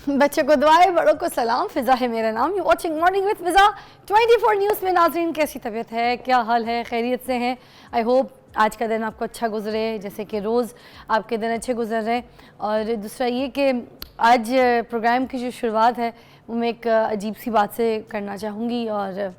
बच्चों को दुआएं, बड़ों को सलाम। फ़िज़ा है मेरा नाम। You watching morning with Fiza 24 news में। नाज़रीन, कैसी तबीयत है, क्या हाल है, खैरियत से हैं? आई होप आज का दिन आपको अच्छा गुजरे, जैसे कि रोज़ आपके दिन अच्छे गुजर रहे हैं। और दूसरा ये कि आज प्रोग्राम की जो शुरुआत है वो मैं एक अजीब सी बात से करना चाहूँगी, और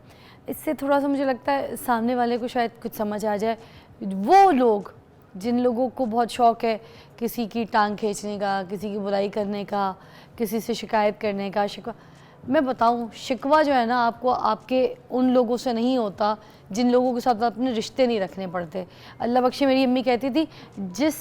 इससे थोड़ा सा मुझे लगता है सामने वाले को शायद कुछ समझ आ जाए। वो लोग जिन लोगों को बहुत शौक़ है किसी की टांग खींचने का, किसी की बुराई करने का, किसी से शिकायत करने का, शिकवा, मैं बताऊं, शिकवा जो है ना, आपको आपके उन लोगों से नहीं होता जिन लोगों के साथ अपने रिश्ते नहीं रखने पड़ते। अल्लाह बख्शे, मेरी अम्मी कहती थी, जिस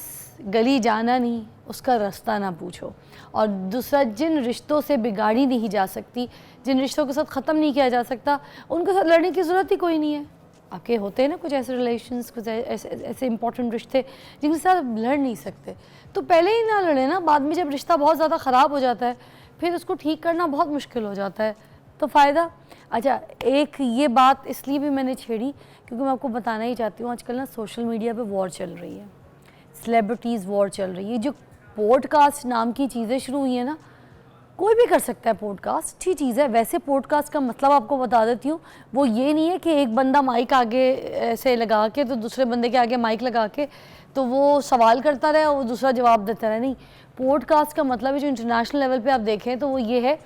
गली जाना नहीं उसका रास्ता ना पूछो। और दूसरा, जिन रिश्तों से बिगाड़ी नहीं जा सकती, जिन रिश्तों के साथ ख़त्म नहीं किया जा सकता, उनके साथ लड़ने की ज़रूरत ही कोई नहीं है। आपके होते हैं ना कुछ ऐसे रिलेशंस, कुछ ऐसे इंपॉर्टेंट रिश्ते जिनके साथ लड़ नहीं सकते, तो पहले ही ना लड़े ना। बाद में जब रिश्ता बहुत ज़्यादा ख़राब हो जाता है फिर उसको ठीक करना बहुत मुश्किल हो जाता है, तो फ़ायदा। अच्छा, एक ये बात इसलिए भी मैंने छेड़ी क्योंकि मैं आपको बताना ही चाहती हूँ, आजकल ना सोशल मीडिया पे वॉर चल रही है, सेलिब्रिटीज़ वॉर चल रही है। जो पॉडकास्ट नाम की चीज़ें शुरू हुई है ना, कोई भी कर सकता है पॉडकास्ट, अच्छी चीज़ है। वैसे पॉडकास्ट का मतलब आपको बता देती हूँ, वो ये नहीं है कि एक बंदा माइक आगे ऐसे लगा के तो दूसरे बंदे के आगे माइक लगा के तो वो सवाल करता रहे और वो दूसरा जवाब देता रहे। नहीं, पॉडकास्ट का मतलब है, जो इंटरनेशनल लेवल पे आप देखें तो वो ये है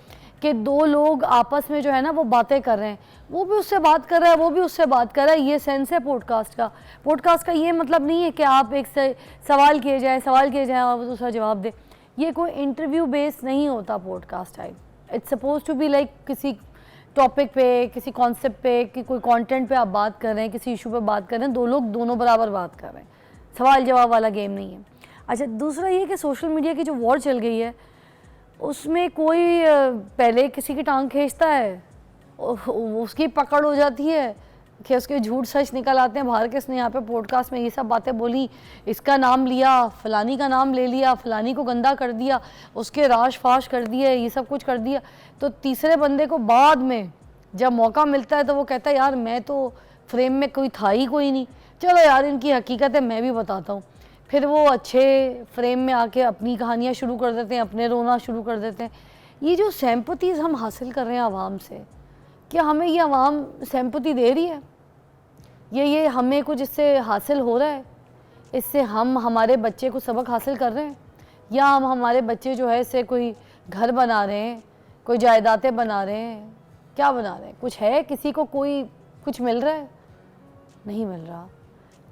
कि दो लोग आपस में जो है ना वो बातें कर रहे हैं, वो भी उससे बात कर रहा है, वो भी उससे बात कर रहा है। ये सेंस है पॉडकास्ट का। पॉडकास्ट का ये मतलब नहीं है कि आप एक से सवाल किए जाए और वो दूसरा जवाब दे। ये कोई इंटरव्यू बेस नहीं होता podcast type. It's suppose to be like किसी टॉपिक पे, किसी कॉन्सेप्ट पे, कि कोई कंटेंट पे आप बात कर रहे हैं, किसी इशू पे बात कर रहे हैं, दो लोग दोनों बराबर बात कर रहे हैं, सवाल जवाब वाला गेम नहीं है। अच्छा, दूसरा ये कि सोशल मीडिया की जो वॉर चल गई है उसमें कोई पहले किसी की टांग खींचता है, उसकी पकड़ हो जाती है कि उसके झूठ सच निकल आते हैं बाहर के। इसने यहाँ पे पॉडकास्ट में ये सब बातें बोली, इसका नाम लिया, फलानी का नाम ले लिया, फलानी को गंदा कर दिया, उसके राश फाश कर दिए, ये सब कुछ कर दिया। तो तीसरे बंदे को बाद में जब मौका मिलता है तो वो कहता है, यार मैं तो फ्रेम में कोई था ही कोई नहीं, चलो यार इनकी हकीकत है मैं भी बताता हूँ। फिर वो अच्छे फ्रेम में आके अपनी कहानियाँ शुरू कर देते हैं, अपने रोना शुरू कर देते हैं। ये जो सिंपैथीज़ हम हासिल कर रहे हैं आवाम से, क्या हमें ये आवाम सिंपैथी दे रही है? ये हमें कुछ इससे हासिल हो रहा है? इससे हम हमारे बच्चे को सबक हासिल कर रहे हैं, या हम हमारे बच्चे जो है इससे कोई घर बना रहे हैं, कोई जायदादें बना रहे हैं, क्या बना रहे हैं? कुछ है, किसी को कोई कुछ मिल रहा है? नहीं मिल रहा।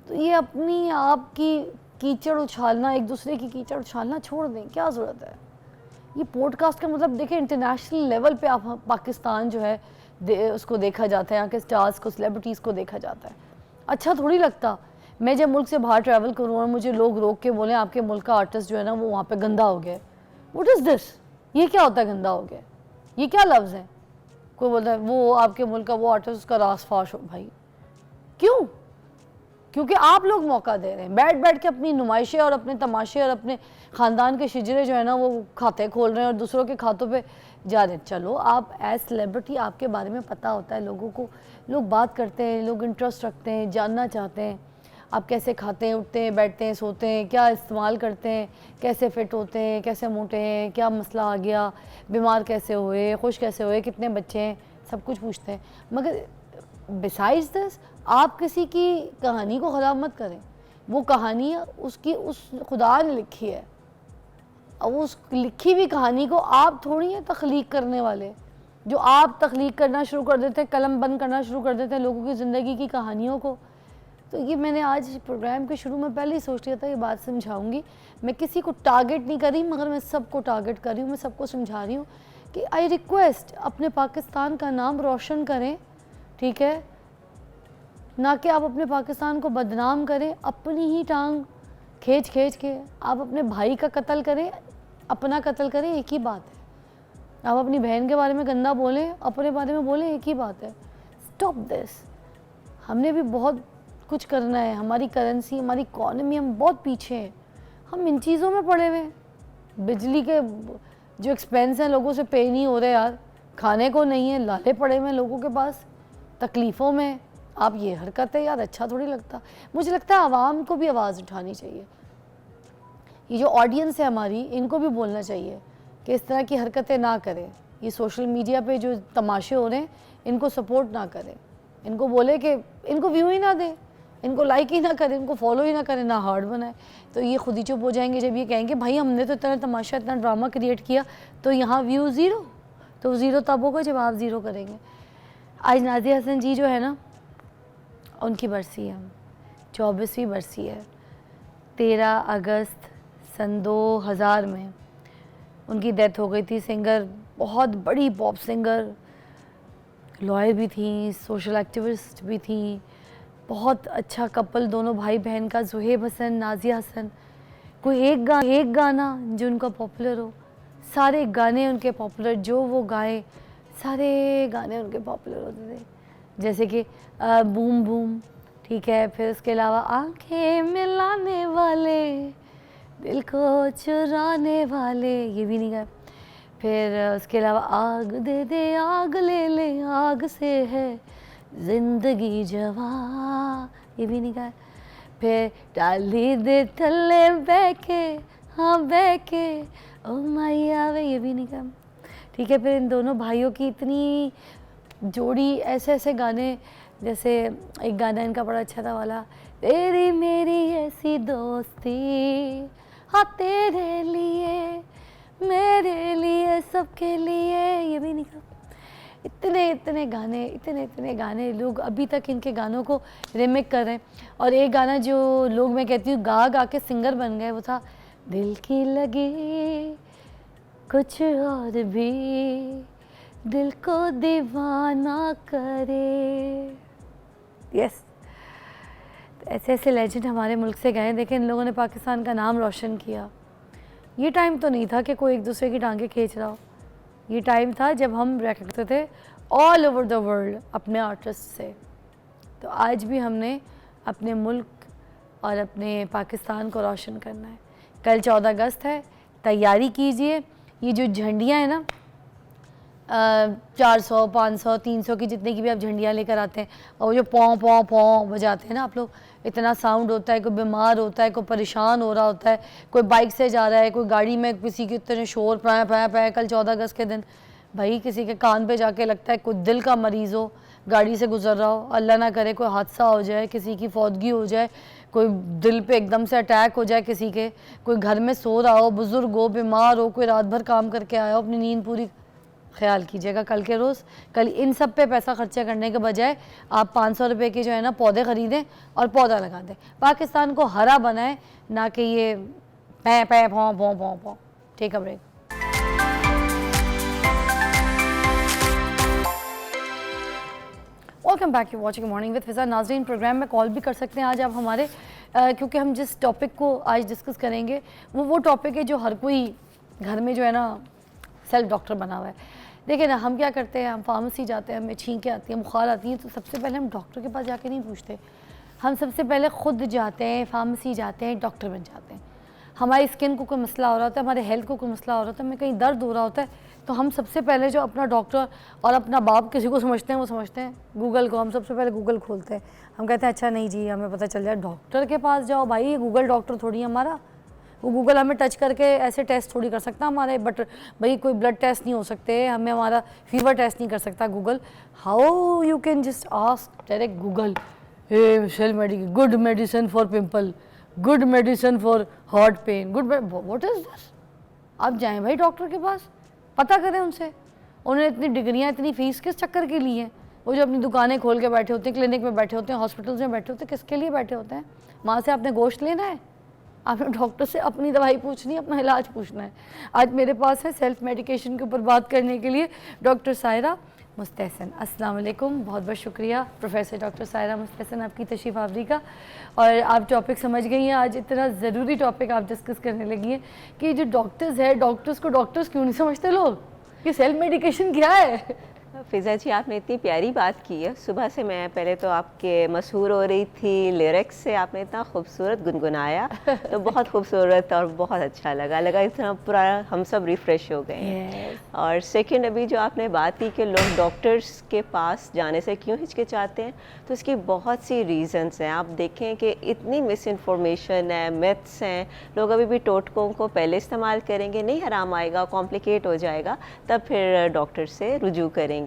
तो ये अपनी आप की कीचड़ उछालना, एक दूसरे की कीचड़ उछालना छोड़ दें, क्या ज़रूरत है? ये पॉडकास्ट का मतलब देखिए, इंटरनेशनल लेवल पे आप पाकिस्तान जो है उसको देखा जाता है, यहाँ के स्टार्स को, सेलिब्रिटीज़ को देखा जाता है। अच्छा थोड़ी लगता मैं जब मुल्क से बाहर ट्रैवल करूँ और मुझे लोग रोक के बोलें आपके मुल्क का आर्टिस्ट जो है ना वो वहाँ पे गंदा हो गया। What is this? ये क्या होता है गंदा हो गया? ये क्या लफ्ज़ है? कोई बोलता है वो आपके मुल्क का वो आर्टिस्ट, उसका रास फाश हो। भाई क्यों? क्योंकि आप लोग मौका दे रहे हैं, बैठ बैठ के अपनी नुमाइशें और अपने तमाशे और अपने ख़ानदान के शिजरे जो है ना वो खाते खोल रहे हैं और दूसरों के खातों पे जा रहे हैं। चलो, आप एज सेलिब्रिटी आपके बारे में पता होता है लोगों को, लोग बात करते हैं, लोग इंटरेस्ट रखते हैं, जानना चाहते हैं आप कैसे खाते हैं, उठते हैं, बैठते हैं, सोते हैं, क्या इस्तेमाल करते हैं, कैसे फ़िट होते हैं, कैसे मोटे हैं, क्या मसला आ गया, बीमार कैसे हुए, खुश कैसे हुए, कितने बच्चे हैं, सब कुछ पूछते हैं। मगर बिसाइड्स दिस, आप किसी की कहानी को ख़राब मत करें। वो कहानी उसकी उस खुदा ने लिखी है, अब उस लिखी हुई कहानी को आप थोड़ी है तख्लीक करने वाले। जो आप तख्लीक करना शुरू कर देते हैं, कलम बंद करना शुरू कर देते हैं लोगों की ज़िंदगी की कहानियों को। तो ये मैंने आज प्रोग्राम के शुरू में पहले ही सोच लिया था ये बात समझाऊंगी। मैं किसी को टारगेट नहीं कर रही, मगर मैं सबको टारगेट कर रही हूँ, मैं सबको समझा रही हूँ कि आई रिक्वेस्ट अपने पाकिस्तान का नाम रोशन करें, ठीक है? ना कि आप अपने पाकिस्तान को बदनाम करें, अपनी ही टांग खींच खींच के। आप अपने भाई का कत्ल करें, अपना कत्ल करें, एक ही बात है। आप अपनी बहन के बारे में गंदा बोलें, अपने बारे में बोलें, एक ही बात है। Stop this. हमने भी बहुत कुछ करना है, हमारी करेंसी, हमारी इकॉनमी, हम बहुत पीछे हैं, हम इन चीज़ों में पड़े हुए हैं। बिजली के जो एक्सपेंस हैं लोगों से पे नहीं हो रहे यार, खाने को नहीं है, लाले पड़े हुए हैं लोगों के पास, तकलीफ़ों में आप ये हरकत है यार, अच्छा थोड़ी लगता। मुझे लगता है आवाम को भी आवाज़ उठानी चाहिए, ये जो ऑडियंस है हमारी, इनको भी बोलना चाहिए कि इस तरह की हरकतें ना करें, ये सोशल मीडिया पे जो तमाशे हो रहे हैं इनको सपोर्ट ना करें, इनको बोले कि इनको व्यू ही ना दें, इनको लाइक ही ना करें, इनको फॉलो ही ना करें, ना हार्ट बनाए। तो ये खुद ही चुप हो जाएंगे जब ये कहेंगे भाई हमने तो इतना तमाशा इतना ड्रामा क्रिएट किया तो यहाँ व्यू ज़ीरो। तो ज़ीरो तब होगा जब आप ज़ीरो करेंगे। आज नाज़िया हसन जी जो है ना, उनकी बरसी है, 24वीं बरसी है। 13 अगस्त सन 2000 में उनकी डेथ हो गई थी। सिंगर, बहुत बड़ी पॉप सिंगर, लॉयर भी थी, सोशल एक्टिविस्ट भी थी, बहुत अच्छा कपल दोनों भाई बहन का, ज़ुहैब हसन, नाज़िया हसन। कोई एक गाना जो उनका पॉपुलर हो, सारे गाने उनके पॉपुलर, जो वो गाए सारे गाने उनके पॉपुलर होते थे। जैसे कि बूम बूम, ठीक है, फिर उसके अलावा आंखें मिलाने वाले, दिल को चुराने वाले, ये भी नहीं गाए। फिर उसके अलावा आग दे दे आग ले ले आग से है जिंदगी जवा, ये भी नहीं गाए। फिर डाली दे थल्ले बैके, हाँ बैके ओ मैया वे, ये भी नहीं गाए। ठीक है, फिर इन दोनों भाइयों की इतनी जोड़ी, ऐसे ऐसे गाने, जैसे एक गाना इनका बड़ा अच्छा था वाला, तेरी मेरी ऐसी दोस्ती, हाँ तेरे लिए मेरे लिए सबके लिए, ये भी नहीं गाए। इतने गाने लोग अभी तक इनके गानों को रिमेक कर रहे हैं। और एक गाना जो लोग, मैं कहती हूँ, गा गा के सिंगर बन गए, वो था दिल की लगी कुछ और भी दिल को दीवाना करे। यस, ऐसे ऐसे लेजेंड हमारे मुल्क से गए। देखें, इन लोगों ने पाकिस्तान का नाम रोशन किया। ये टाइम तो नहीं था कि कोई एक दूसरे की टांगें खींच रहा हो। ये टाइम था जब हम रह करते थे ऑल ओवर द वर्ल्ड अपने आर्टिस्ट से। तो आज भी हमने अपने मुल्क और अपने पाकिस्तान को रोशन करना है। कल 14 अगस्त है, तैयारी कीजिए। ये जो झंडियाँ हैं ना, 400, 500, 300 की जितने की भी आप झंडियाँ लेकर आते हैं, और वो जो पौं पौं पौं बजाते हैं ना आप लोग, इतना साउंड होता है, कोई बीमार होता है, कोई परेशान हो रहा होता है, कोई बाइक से जा रहा है, कोई गाड़ी में, किसी के इतने शोर पाए पाए पाए। कल 14 अगस्त के दिन भाई किसी के कान पे जाके लगता है, कोई दिल का मरीज़ हो, गाड़ी से गुजर रहा हो, अल्लाह ना करे कोई हादसा हो जाए, किसी की फौतगी हो जाए, कोई दिल पे एकदम से अटैक हो जाए किसी के, कोई घर में सो रहा हो, बुज़ुर्ग हो, बीमार हो, कोई रात भर काम करके आया हो, अपनी नींद पूरी। ख्याल कीजिएगा कल के रोज़, कल इन सब पे पैसा खर्चा करने के बजाय आप 500 रुपये के जो है ना पौधे ख़रीदें और पौधा लगा दें। पाकिस्तान को हरा बनाएं, ना कि ये पै पै भौं भौं भौं भौं। Take a break. Welcome back, you watching morning with Fiza. नाज़रीन, प्रोग्राम में कॉल भी कर सकते हैं आज आप हमारे, क्योंकि हम जिस टॉपिक को आज डिस्कस करेंगे वो टॉपिक है जो हर कोई घर में जो है ना सेल्फ डॉक्टर बना हुआ है। देखिए ना, हम क्या करते हैं, हम फार्मेसी जाते हैं, हमें छींकें आती हैं, बुखार आती हैं, तो सबसे पहले हम डॉक्टर के पास जाके नहीं पूछते, हम सबसे पहले ख़ुद जाते हैं, फार्मेसी जाते हैं, डॉक्टर बन जाते हैं। हमारी स्किन को कोई मसला हो रहा होता है, हमारे हेल्थ को कोई मसला हो रहा होता है, हमें कहीं दर्द हो रहा होता है, तो हम सबसे पहले जो अपना डॉक्टर और अपना बाप किसी को समझते हैं, वो समझते हैं गूगल को। हम सबसे पहले गूगल खोलते हैं, हम कहते हैं अच्छा नहीं जी, हमें पता चल जाए। डॉक्टर के पास जाओ भाई, ये गूगल डॉक्टर थोड़ी है हमारा। वो गूगल हमें टच करके ऐसे टेस्ट थोड़ी कर सकता हमारे, बट भाई कोई ब्लड टेस्ट नहीं हो सकते, हमें हमारा फीवर टेस्ट नहीं कर सकता Google. How you can just ask direct Google, hey sell medicine, good medicine for pimple, good medicine for heart pain, good, what is this. आप जाएं भाई डॉक्टर के पास, पता करें उनसे, उन्होंने इतनी डिग्रियां, इतनी फीस किस चक्कर के लिए हैं। वो जो अपनी दुकानें खोल के बैठे होते हैं, क्लिनिक में बैठे होते हैं, हॉस्पिटल्स में बैठे होते हैं, किसके लिए बैठे होते हैं। वहाँ से आपने गोश्त लेना है, आपने डॉक्टर से अपनी दवाई पूछनी है, अपना इलाज पूछना है। आज मेरे पास है सेल्फ मेडिकेशन के ऊपर बात करने के लिए डॉक्टर सायरा मुस्तहसन। अस्सलाम वालेकुम, बहुत बहुत शुक्रिया प्रोफेसर डॉक्टर सायरा मुस्तहसन आपकी तशरीफ़ आवरी का। और आप टॉपिक समझ गई हैं, आज इतना ज़रूरी टॉपिक आप डिस्कस करने लगी हैं कि जो डॉक्टर्स है, डॉक्टर्स को डॉक्टर्स क्यों नहीं समझते लोग, कि सेल्फ मेडिकेशन क्या है। फ़िज़ा जी, आपने इतनी प्यारी बात की है। सुबह से मैं पहले तो आपके मशहूर हो रही थी लिरिक्स से, आपने इतना खूबसूरत गुनगुनाया तो बहुत खूबसूरत और बहुत अच्छा लगा इतना पूरा हम सब रिफ़्रेश हो गए हैं। यस। और सेकंड, अभी जो आपने बात की कि लोग डॉक्टर्स के पास जाने से क्यों हिचकिचाते हैं, तो इसकी बहुत सी रीज़न्स हैं। आप देखें कि इतनी मिस इन्फॉर्मेशन है, मिथ्स हैं, लोग अभी भी टोटकों को पहले इस्तेमाल करेंगे, नहीं आराम आएगा, कॉम्प्लिकेट हो जाएगा, तब फिर डॉक्टर से रुजू करेंगे।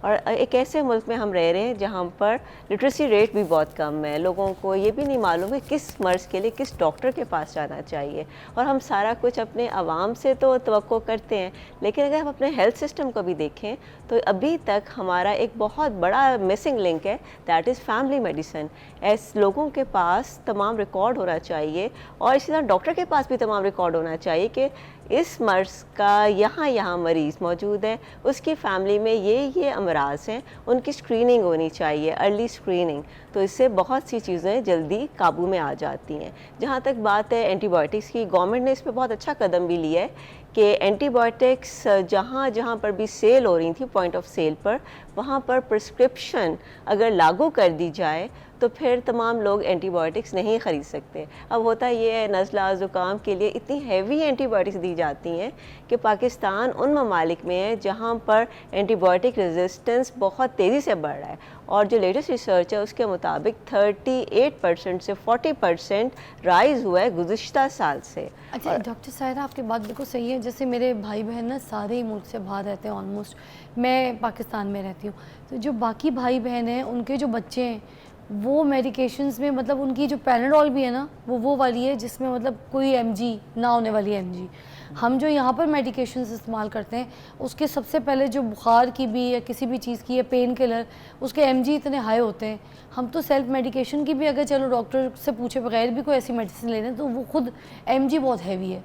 और एक ऐसे मुल्क में हम रह रहे हैं जहाँ पर लिटरेसी रेट भी बहुत कम है, लोगों को ये भी नहीं मालूम है किस मर्ज़ के लिए किस डॉक्टर के पास जाना चाहिए। और हम सारा कुछ अपने आवाम से तो तवक्को करते हैं, लेकिन अगर हम अपने हेल्थ सिस्टम को भी देखें तो अभी तक हमारा एक बहुत बड़ा मिसिंग लिंक है, दैट इज़ फैमिली मेडिसिन। ऐसे लोगों के पास तमाम रिकॉर्ड होना चाहिए और इसी तरह डॉक्टर के पास भी तमाम रिकॉर्ड होना चाहिए कि इस मर्ज़ का यहाँ मरीज़ मौजूद है, उसकी फ़ैमिली में ये अमराज हैं, उनकी स्क्रीनिंग होनी चाहिए, अर्ली स्क्रीनिंग। तो इससे बहुत सी चीज़ें जल्दी काबू में आ जाती हैं। जहाँ तक बात है एंटीबायोटिक्स की, गवर्नमेंट ने इस पे बहुत अच्छा कदम भी लिया है कि एंटीबायोटिक्स जहाँ पर भी सेल हो रही थी पॉइंट ऑफ सेल पर, वहाँ पर प्रिस्क्रिप्शन अगर लागू कर दी जाए तो फिर तमाम लोग एंटीबायोटिक्स नहीं ख़रीद सकते। अब होता ये है, नज़ला ज़ुकाम के लिए इतनी हैवी एंटीबायोटिक्स दी जाती हैं कि पाकिस्तान उन ममालिक में है जहाँ पर एंटीबायोटिक रेजिस्टेंस बहुत तेज़ी से बढ़ रहा है। और जो लेटेस्ट रिसर्च है उसके मुताबिक 38% से 40% राइज़ हुआ है गुज़िश्ता साल से। अच्छा डॉक्टर साहिरा, आपकी बात बिल्कुल सही है। जैसे मेरे भाई बहन ना सारे ही मुल्क से बाहर रहते हैं ऑलमोस्ट, मैं पाकिस्तान में रहती हूँ, तो जो बाकी भाई बहन हैं उनके जो बच्चे हैं वो मेडिकेशंस में, मतलब उनकी जो पैनाडोल भी है ना वो वाली है जिसमें मतलब कोई एमजी ना होने वाली एमजी। हम जो यहाँ पर मेडिकेशंस इस्तेमाल करते हैं उसके सबसे पहले जो बुखार की भी या किसी भी चीज़ की या पेन किलर, उसके एमजी इतने हाई होते हैं। हम तो सेल्फ मेडिकेशन की भी अगर चलो डॉक्टर से पूछे बगैर भी कोई ऐसी मेडिसिन ले रहे हैं तो वो खुद एमजी बहुत हैवी है।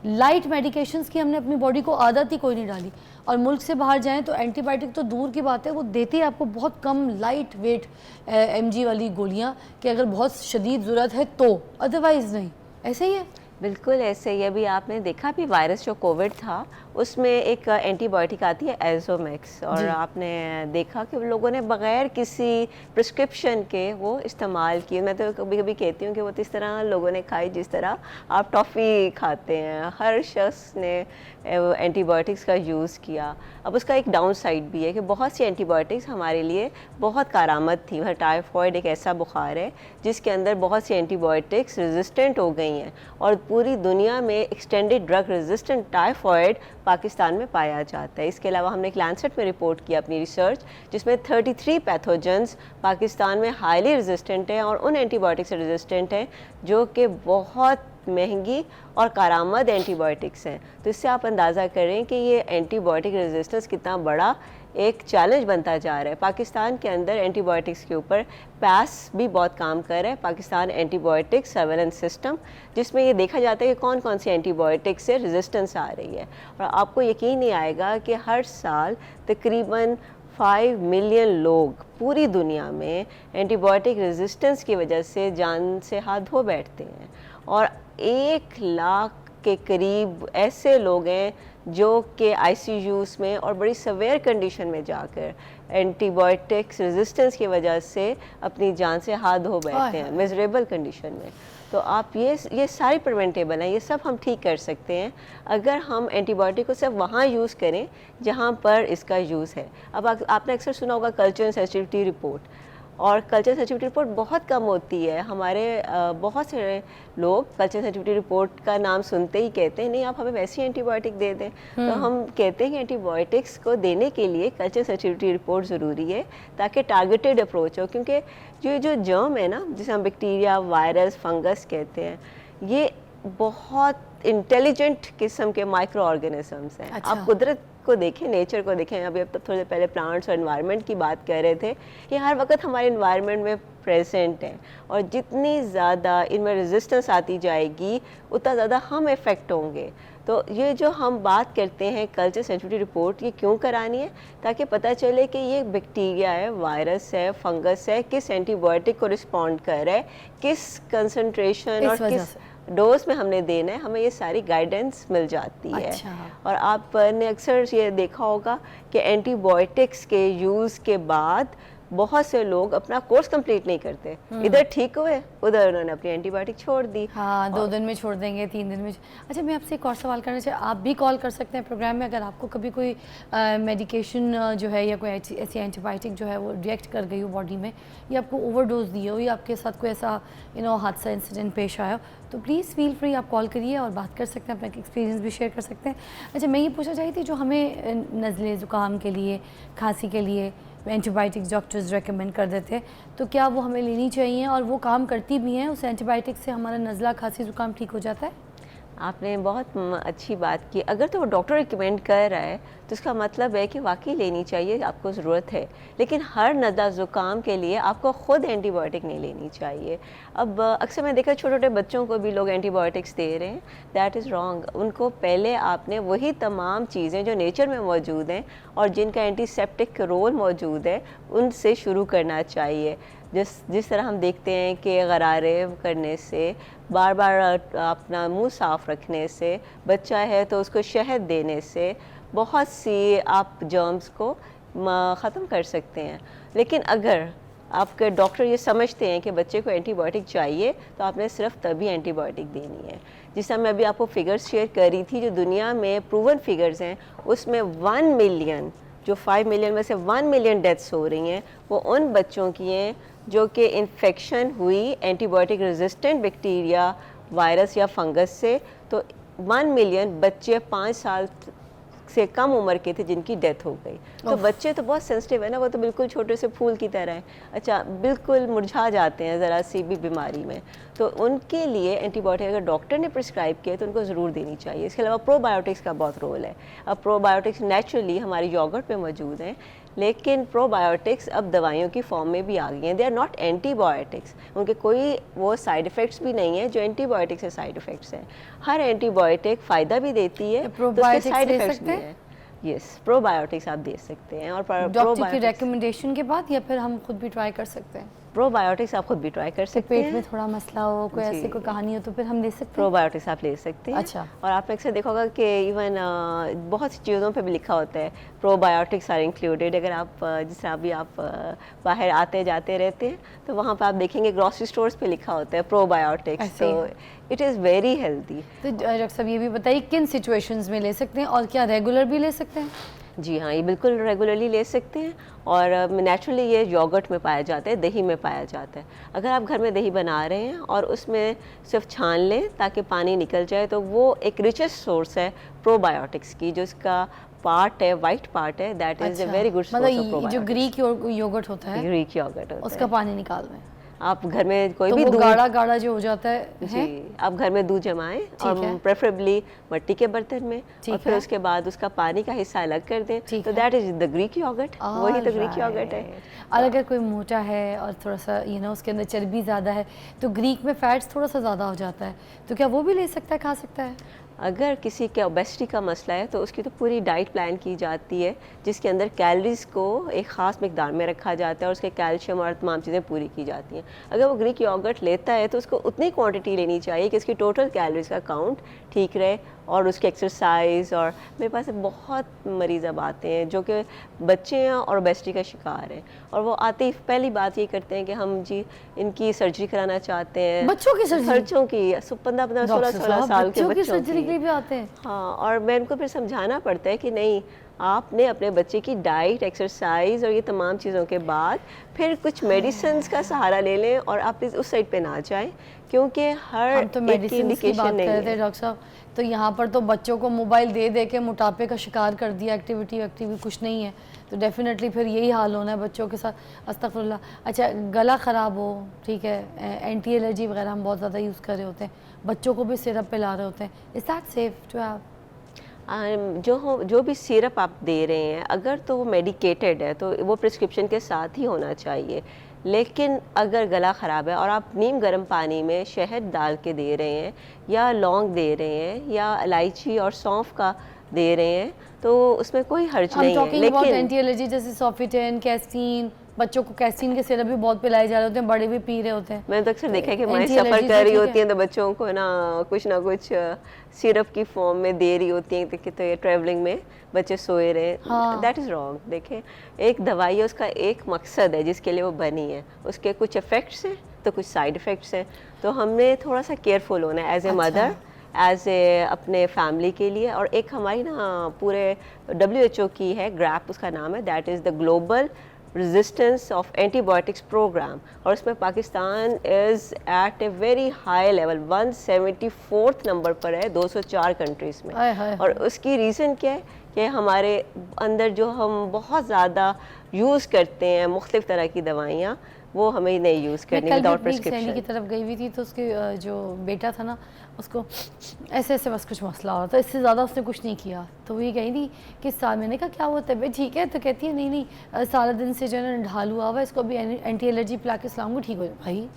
लाइट मेडिकेशंस की हमने अपनी बॉडी को आदत ही कोई नहीं डाली। और मुल्क से बाहर जाएं तो एंटीबायोटिक तो दूर की बात है, वो देती है आपको बहुत कम लाइट वेट एमजी वाली गोलियां कि अगर बहुत शदीद ज़रूरत है तो, अदरवाइज़ नहीं। ऐसे ही है। बिल्कुल ऐसे ही। अभी आपने देखा भी वायरस जो कोविड था उसमें एक एंटीबायोटिक आती है एजोमैक्स, और आपने देखा कि लोगों ने बग़ैर किसी प्रिस्क्रिप्शन के वो इस्तेमाल किए। मैं तो कभी कभी कहती हूँ कि वो इस तरह लोगों ने खाई जिस तरह आप टॉफ़ी खाते हैं। हर शख्स ने एंटीबायोटिक्स का यूज़ किया। अब उसका एक डाउन साइड भी है कि बहुत सी एंटीबायोटिक्स हमारे लिए बहुत कारआमद थी। टाइफॉइड एक ऐसा बुखार है जिसके अंदर बहुत सी एंटीबायोटिक्स रेजिस्टेंट हो गई हैं और पूरी दुनिया में extended drug resistant typhoid Pakistan में पाया जाता है। इसके अलावा हमने लैंसेट में रिपोर्ट किया अपनी रिसर्च जिसमें 33 पैथोजेंस पाकिस्तान में हाईली रेजिस्टेंट हैं और उन एंटीबायोटिक से रेजिस्टेंट हैं जो कि बहुत महंगी और कारआमद एंटीबायोटिक्स हैं। तो इससे आप अंदाज़ा करें कि ये एंटीबायोटिक रेजिस्टेंस कितना बड़ा एक चैलेंज बनता जा रहा है। पाकिस्तान के अंदर एंटीबायोटिक्स के ऊपर पैस भी बहुत काम कर रहा है, पाकिस्तान एंटीबायोटिक सर्वेलेंस सिस्टम, जिसमें ये देखा जाता है कि कौन कौन सी एंटीबायोटिक से रेजिस्टेंस आ रही है। और आपको यकीन नहीं आएगा कि हर साल तकरीबन 5 मिलियन लोग पूरी दुनिया में एंटीबायोटिक रेजिस्टेंस की वजह से जान से हाथ धो बैठते हैं और 1 लाख के करीब ऐसे लोग हैं जो कि आईसीयूज़ में और बड़ी सवेयर कंडीशन में जाकर एंटीबायोटिक्स रेजिस्टेंस की वजह से अपनी जान से हाथ धो बैठते हैं मिजरेबल कंडीशन में। तो आप ये सारी प्रिवेंटेबल हैं, ये सब हम ठीक कर सकते हैं अगर हम एंटीबायोटिक को सिर्फ वहाँ यूज़ करें जहाँ पर इसका यूज़ है। अब आपने अक्सर सुना होगा कल्चर सेंसिटिविटी रिपोर्ट, और कल्चर सेंसिटिविटी रिपोर्ट बहुत कम होती है। हमारे बहुत सारे लोग कल्चर सेंसिटिविटी रिपोर्ट का नाम सुनते ही कहते हैं नहीं आप हमें वैसी एंटीबायोटिक दे दें। तो हम कहते हैं कि एंटीबायोटिक्स को देने के लिए कल्चर सेंसिटिविटी रिपोर्ट ज़रूरी है ताकि टारगेटेड अप्रोच हो, क्योंकि जो जर्म है ना जिसे हम बैक्टीरिया, वायरस, फंगस कहते हैं, ये बहुत इंटेलिजेंट किस्म के माइक्रो ऑर्गेनिजम्स हैं। अच्छा। आप कुदरत को देखें, नेचर को देखें। अभी अब तक थोड़ी देर पहले प्लांट्स और एनवायरनमेंट की बात कर रहे थे कि हर वक्त हमारे एनवायरनमेंट में प्रेजेंट है और जितनी ज़्यादा इनमें रेजिस्टेंस आती जाएगी उतना ज़्यादा हम इफ़ेक्ट होंगे। तो ये जो हम बात करते हैं कल्चर सेंसिटिविटी रिपोर्ट, ये क्यों करानी है? ताकि पता चले कि ये बैक्टीरिया है, वायरस है, फंगस है, किस एंटीबायोटिक को रिस्पॉन्ड कर रहा है, किस कंसंट्रेशन और किस डोज में हमने देना है, हमें ये सारी गाइडेंस मिल जाती है। अच्छा। और आपने अक्सर ये देखा होगा कि एंटीबायोटिक्स के यूज़ के बाद बहुत से लोग अपना कोर्स कंप्लीट नहीं करते, इधर ठीक हुए उधर उन्होंने अपनी एंटीबायोटिक छोड़ दी। हाँ, 2 दिन में छोड़ देंगे, 3 दिन में। अच्छा, मैं आपसे एक और सवाल करना चाहिए, आप भी कॉल कर सकते हैं प्रोग्राम में अगर आपको कभी कोई मेडिकेशन जो है या कोई ऐसी एंटीबायोटिक जो है वो रिएक्ट कर गई हो बॉडी में, या आपको ओवरडोज दी हो, या आपके साथ कोई ऐसा हादसा इंसिडेंट पेश आया हो, तो प्लीज़ फील फ्री, आप कॉल करिए और बात कर सकते हैं, अपना एक्सपीरियंस भी शेयर कर सकते हैं। अच्छा, मैं ये पूछना चाहती थी, जो हमें नज़ले ज़ुकाम के लिए, खांसी के लिए एंटीबायोटिक्स डॉक्टर्स रेकमेंड कर देते हैं, तो क्या वो हमें लेनी चाहिए और वो काम करती भी हैं? उस एंटीबायोटिक से हमारा नज़ला, खांसी, ज़ुकाम ठीक हो जाता है? आपने बहुत अच्छी बात की। अगर तो वो डॉक्टर रिकमेंड कर रहा है तो इसका मतलब है कि वाकई लेनी चाहिए, आपको ज़रूरत है। लेकिन हर नज़ला ज़ुकाम के लिए आपको ख़ुद एंटीबायोटिक नहीं लेनी चाहिए। अब अक्सर मैं देखा छोटे छोटे बच्चों को भी लोग एंटीबायोटिक्स दे रहे हैं, दैट इज़ रॉन्ग। उनको पहले आपने वही तमाम चीज़ें जो नेचर में मौजूद हैं और जिनका एंटीसेप्टिक रोल मौजूद है उनसे शुरू करना चाहिए। जिस तरह हम देखते हैं कि गरारे करने से, बार बार अपना मुंह साफ़ रखने से, बच्चा है तो उसको शहद देने से बहुत सी आप जर्म्स को ख़त्म कर सकते हैं। लेकिन अगर आपके डॉक्टर ये समझते हैं कि बच्चे को एंटीबायोटिक चाहिए तो आपने सिर्फ तभी एंटीबायोटिक देनी है। जिस तरह मैं अभी आपको फिगर्स शेयर कर रही थी, जो दुनिया में प्रूवन फिगर्स हैं, उसमें 1 मिलियन, जो 5 मिलियन में से 1 मिलियन डेथ्स हो रही हैं, वो उन बच्चों की हैं जो कि इन्फेक्शन हुई एंटीबायोटिक रेजिस्टेंट बैक्टीरिया, वायरस या फंगस से। तो 1 मिलियन बच्चे 5 साल से कम उम्र के थे जिनकी डेथ हो गई। तो बच्चे तो बहुत सेंसिटिव है ना, वो तो बिल्कुल छोटे से फूल की तरह है, अच्छा बिल्कुल मुरझा जाते हैं ज़रा सी भी बीमारी में। तो उनके लिए एंटीबायोटिक अगर डॉक्टर ने प्रिस्क्राइब किया तो उनको ज़रूर देनी चाहिए। इसके अलावा प्रोबायोटिक्स का बहुत रोल है। अब प्रोबायोटिक्स नेचुरली हमारे योगर्ट में मौजूद हैं, लेकिन प्रोबायोटिक्स अब दवाइयों की फॉर्म में भी आ गई हैं। दे आर नॉट एंटीबायोटिक्स, उनके कोई वो साइड इफ़ेक्ट्स भी नहीं है जो एंटीबायोटिक्स से साइड इफ़ेक्ट्स हैं। हर एंटीबायोटिक फ़ायदा भी देती है तो उसके साइड इफ़ेक्ट्स भी हैं। यस, प्रोबायोटिक्स आप दे सकते हैं। और डॉक्टर की रिकमेंडेशन के बाद, या फिर हम खुद भी ट्राई कर सकते हैं? प्रोबायोटिक्स आप खुद भी ट्राई कर सकते हैं। पेट में थोड़ा मसला हो, कोई ऐसी कोई कहानी हो, तो फिर हम ले सकते हैं? प्रोबायोटिक्स आप ले सकते हैं। अच्छा। और आपने अक्सर देखा होगा कि इवन बहुत सी चीज़ों पे भी लिखा होता है प्रोबायोटिक्स आर इंक्लूडेड। अगर आप जिस तरह अभी आप बाहर आते जाते रहते हैं तो वहाँ पे आप देखेंगे ग्रॉसरी स्टोर्स पे लिखा होता है प्रोबायोटिक्स, तो इट इज़ वेरी हेल्दी। तो डॉक्टर साहब ये भी बताइए किन सिचुएशंस में ले सकते हैं, और क्या रेगुलर भी ले सकते हैं? जी हाँ, ये बिल्कुल रेगुलरली ले सकते हैं। और नेचुरली ये योगर्ट में पाया जाता है, दही में पाया जाता है। अगर आप घर में दही बना रहे हैं और उसमें सिर्फ छान लें ताकि पानी निकल जाए, तो वो एक रिचेस्ट सोर्स है प्रोबायोटिक्स की। जो इसका पार्ट है, वाइट पार्ट है, that is a very good source of probiotics. जो ग्रीक योगर्ट होता है, ग्रीक योगर्ट होता है, उसका पानी निकाल दें। आप घर में कोई तो भी दूध गाढ़ा गाढ़ा जो हो जाता है जी, आप घर में दूध जमाएं और प्रेफरेबली मिट्टी के बर्तन में, और फिर उसके बाद उसका पानी का हिस्सा अलग कर दें, तो that is the Greek yogurt. वही तो ग्रीक योगर्ट है। और अगर कोई मोटा है और थोड़ा सा उसके अंदर चर्बी ज़्यादा है, तो ग्रीक में फैट्स थोड़ा सा ज़्यादा हो जाता है, तो क्या वो भी ले सकता है, खा सकता है? अगर किसी के ओबेसिटी का मसला है तो उसकी तो पूरी डाइट प्लान की जाती है, जिसके अंदर कैलोरीज को एक ख़ास मिकदार में रखा जाता है और उसके कैल्शियम और तमाम चीज़ें पूरी की जाती हैं। अगर वो ग्रीक योगर्ट लेता है तो उसको उतनी क्वांटिटी लेनी चाहिए कि इसकी टोटल कैलोरीज का काउंट ठीक रहे, और उसकी एक्सरसाइज। और मेरे पास बहुत मरीज़ अब आते हैं जो कि बच्चे हैं और ओबेसिटी का शिकार हैं, और वो आते ही पहली बात ये करते हैं कि हम जी इनकी सर्जरी कराना चाहते हैं। बच्चों की सर्जरी? बच्चों की 15-15, 16-16 साल के बच्चों सर्जरी के लिए भी आते हैं? हाँ, और मैं उनको फिर समझाना पड़ता है कि नहीं, आपने अपने बच्चे की डाइट, एक्सरसाइज और ये तमाम चीज़ों के बाद फिर कुछ मेडिसिन का सहारा ले लें, और आप उस साइड पे ना जाएं, क्योंकि हर हम तो मेडिसिन की बात कर रहे थे डॉक्टर साहब, तो यहाँ पर तो बच्चों को मोबाइल दे दे के मोटापे का शिकार कर दिया। एक्टिविटी कुछ नहीं है, तो डेफिनेटली फिर यही हाल होना है बच्चों के साथ। अस्तगफुरुल्लाह। अच्छा, गला ख़राब हो, ठीक है, एंटी एलर्जी वगैरह हम बहुत ज़्यादा यूज़ कर रहे होते हैं, बच्चों को भी सिरप पिला रहे होते हैं, is that safe to have? जो भी सिरप आप दे रहे हैं, अगर तो वो मेडिकेटेड है तो वो प्रिस्क्रिप्शन के साथ ही होना चाहिए। लेकिन अगर गला ख़राब है और आप नीम गर्म पानी में शहद डाल के दे रहे हैं, या लौंग दे रहे हैं, या इलायची और सौंफ का दे रहे हैं, तो उसमें कोई हर्ज नहीं है। लेकिन एंटी एलर्जी जैसे सोफिटेन, कैस्टीन, बच्चों को कैसीन के सिरप भी बहुत पिलाए जा रहे होते हैं, बड़े भी पी रहे होते हैं। मैंने तो अक्सर देखा है कि माएँ एंटी सफ़र एलर्जी कर से रही ठीक होती है। हैं तो बच्चों को ना कुछ सिरप की फॉर्म में दे रही होती हैं कि तो ये ट्रैवलिंग में बच्चे सोए रहे। हाँ। That is wrong. देखें, एक दवाई है, उसका एक मकसद है जिसके लिए वो बनी है, उसके कुछ इफ़ेक्ट्स हैं तो कुछ साइड इफ़ेक्ट्स हैं, तो हमें थोड़ा सा केयरफुल होना है एज ए अच्छा। मदर, एज ए अपने फैमिली के लिए। और एक हमारी ना पूरे WHO की है, ग्रैप उसका नाम है, that is the global resistance of antibiotics programme, और उसमें Pakistan is at a very high level, 174th number पर है 204 कंट्रीज़ में। हाय हाय। और उसकी रीज़न क्या है कि हमारे अंदर जो हम बहुत ज़्यादा यूज़ करते हैं मुख्तलिफ़ तरह की दवाइयाँ, वो हमें नहीं यूज़ मैं करनी कल भी विदाउट अपनी एक सहेली की प्रिस्क्रिप्शन। तरफ गई हुई थी, तो उसके जो बेटा था ना, उसको ऐसे ऐसे बस कुछ मसला हो रहा था, इससे ज़्यादा उसने कुछ नहीं किया। तो वो ये कही थी कि साल, मैंने कहा क्या हुआ, तबीयत ठीक है? तो कहती है नहीं नहीं, सारा दिन से जो है ना ढाल हुआ हुआ है, इसको अभी एंटी एलर्जी पिला के सलाऊंगी, ठीक हो जाए। भाई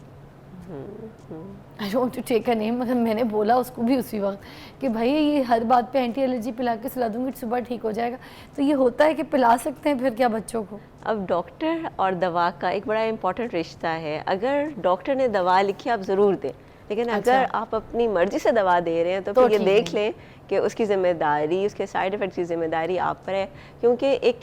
I don't to take a name, मगर मैंने बोला उसको भी उसी वक्त कि भाई ये हर बात पे एंटी एलर्जी पिला के सुला दूंगी, सुबह ठीक हो जाएगा। तो ये होता है कि पिला सकते हैं फिर क्या बच्चों को? अब डॉक्टर और दवा का एक बड़ा इम्पॉर्टेंट रिश्ता है। अगर डॉक्टर ने दवा लिखी आप ज़रूर दें, लेकिन अच्छा। अगर आप अपनी मर्ज़ी से दवा दे रहे हैं तो तो फिर ये ठीक देख नहीं। लें कि उसकी ज़िम्मेदारी, उसके साइड इफ़ेक्ट्स की ज़िम्मेदारी आप पर है। क्योंकि एक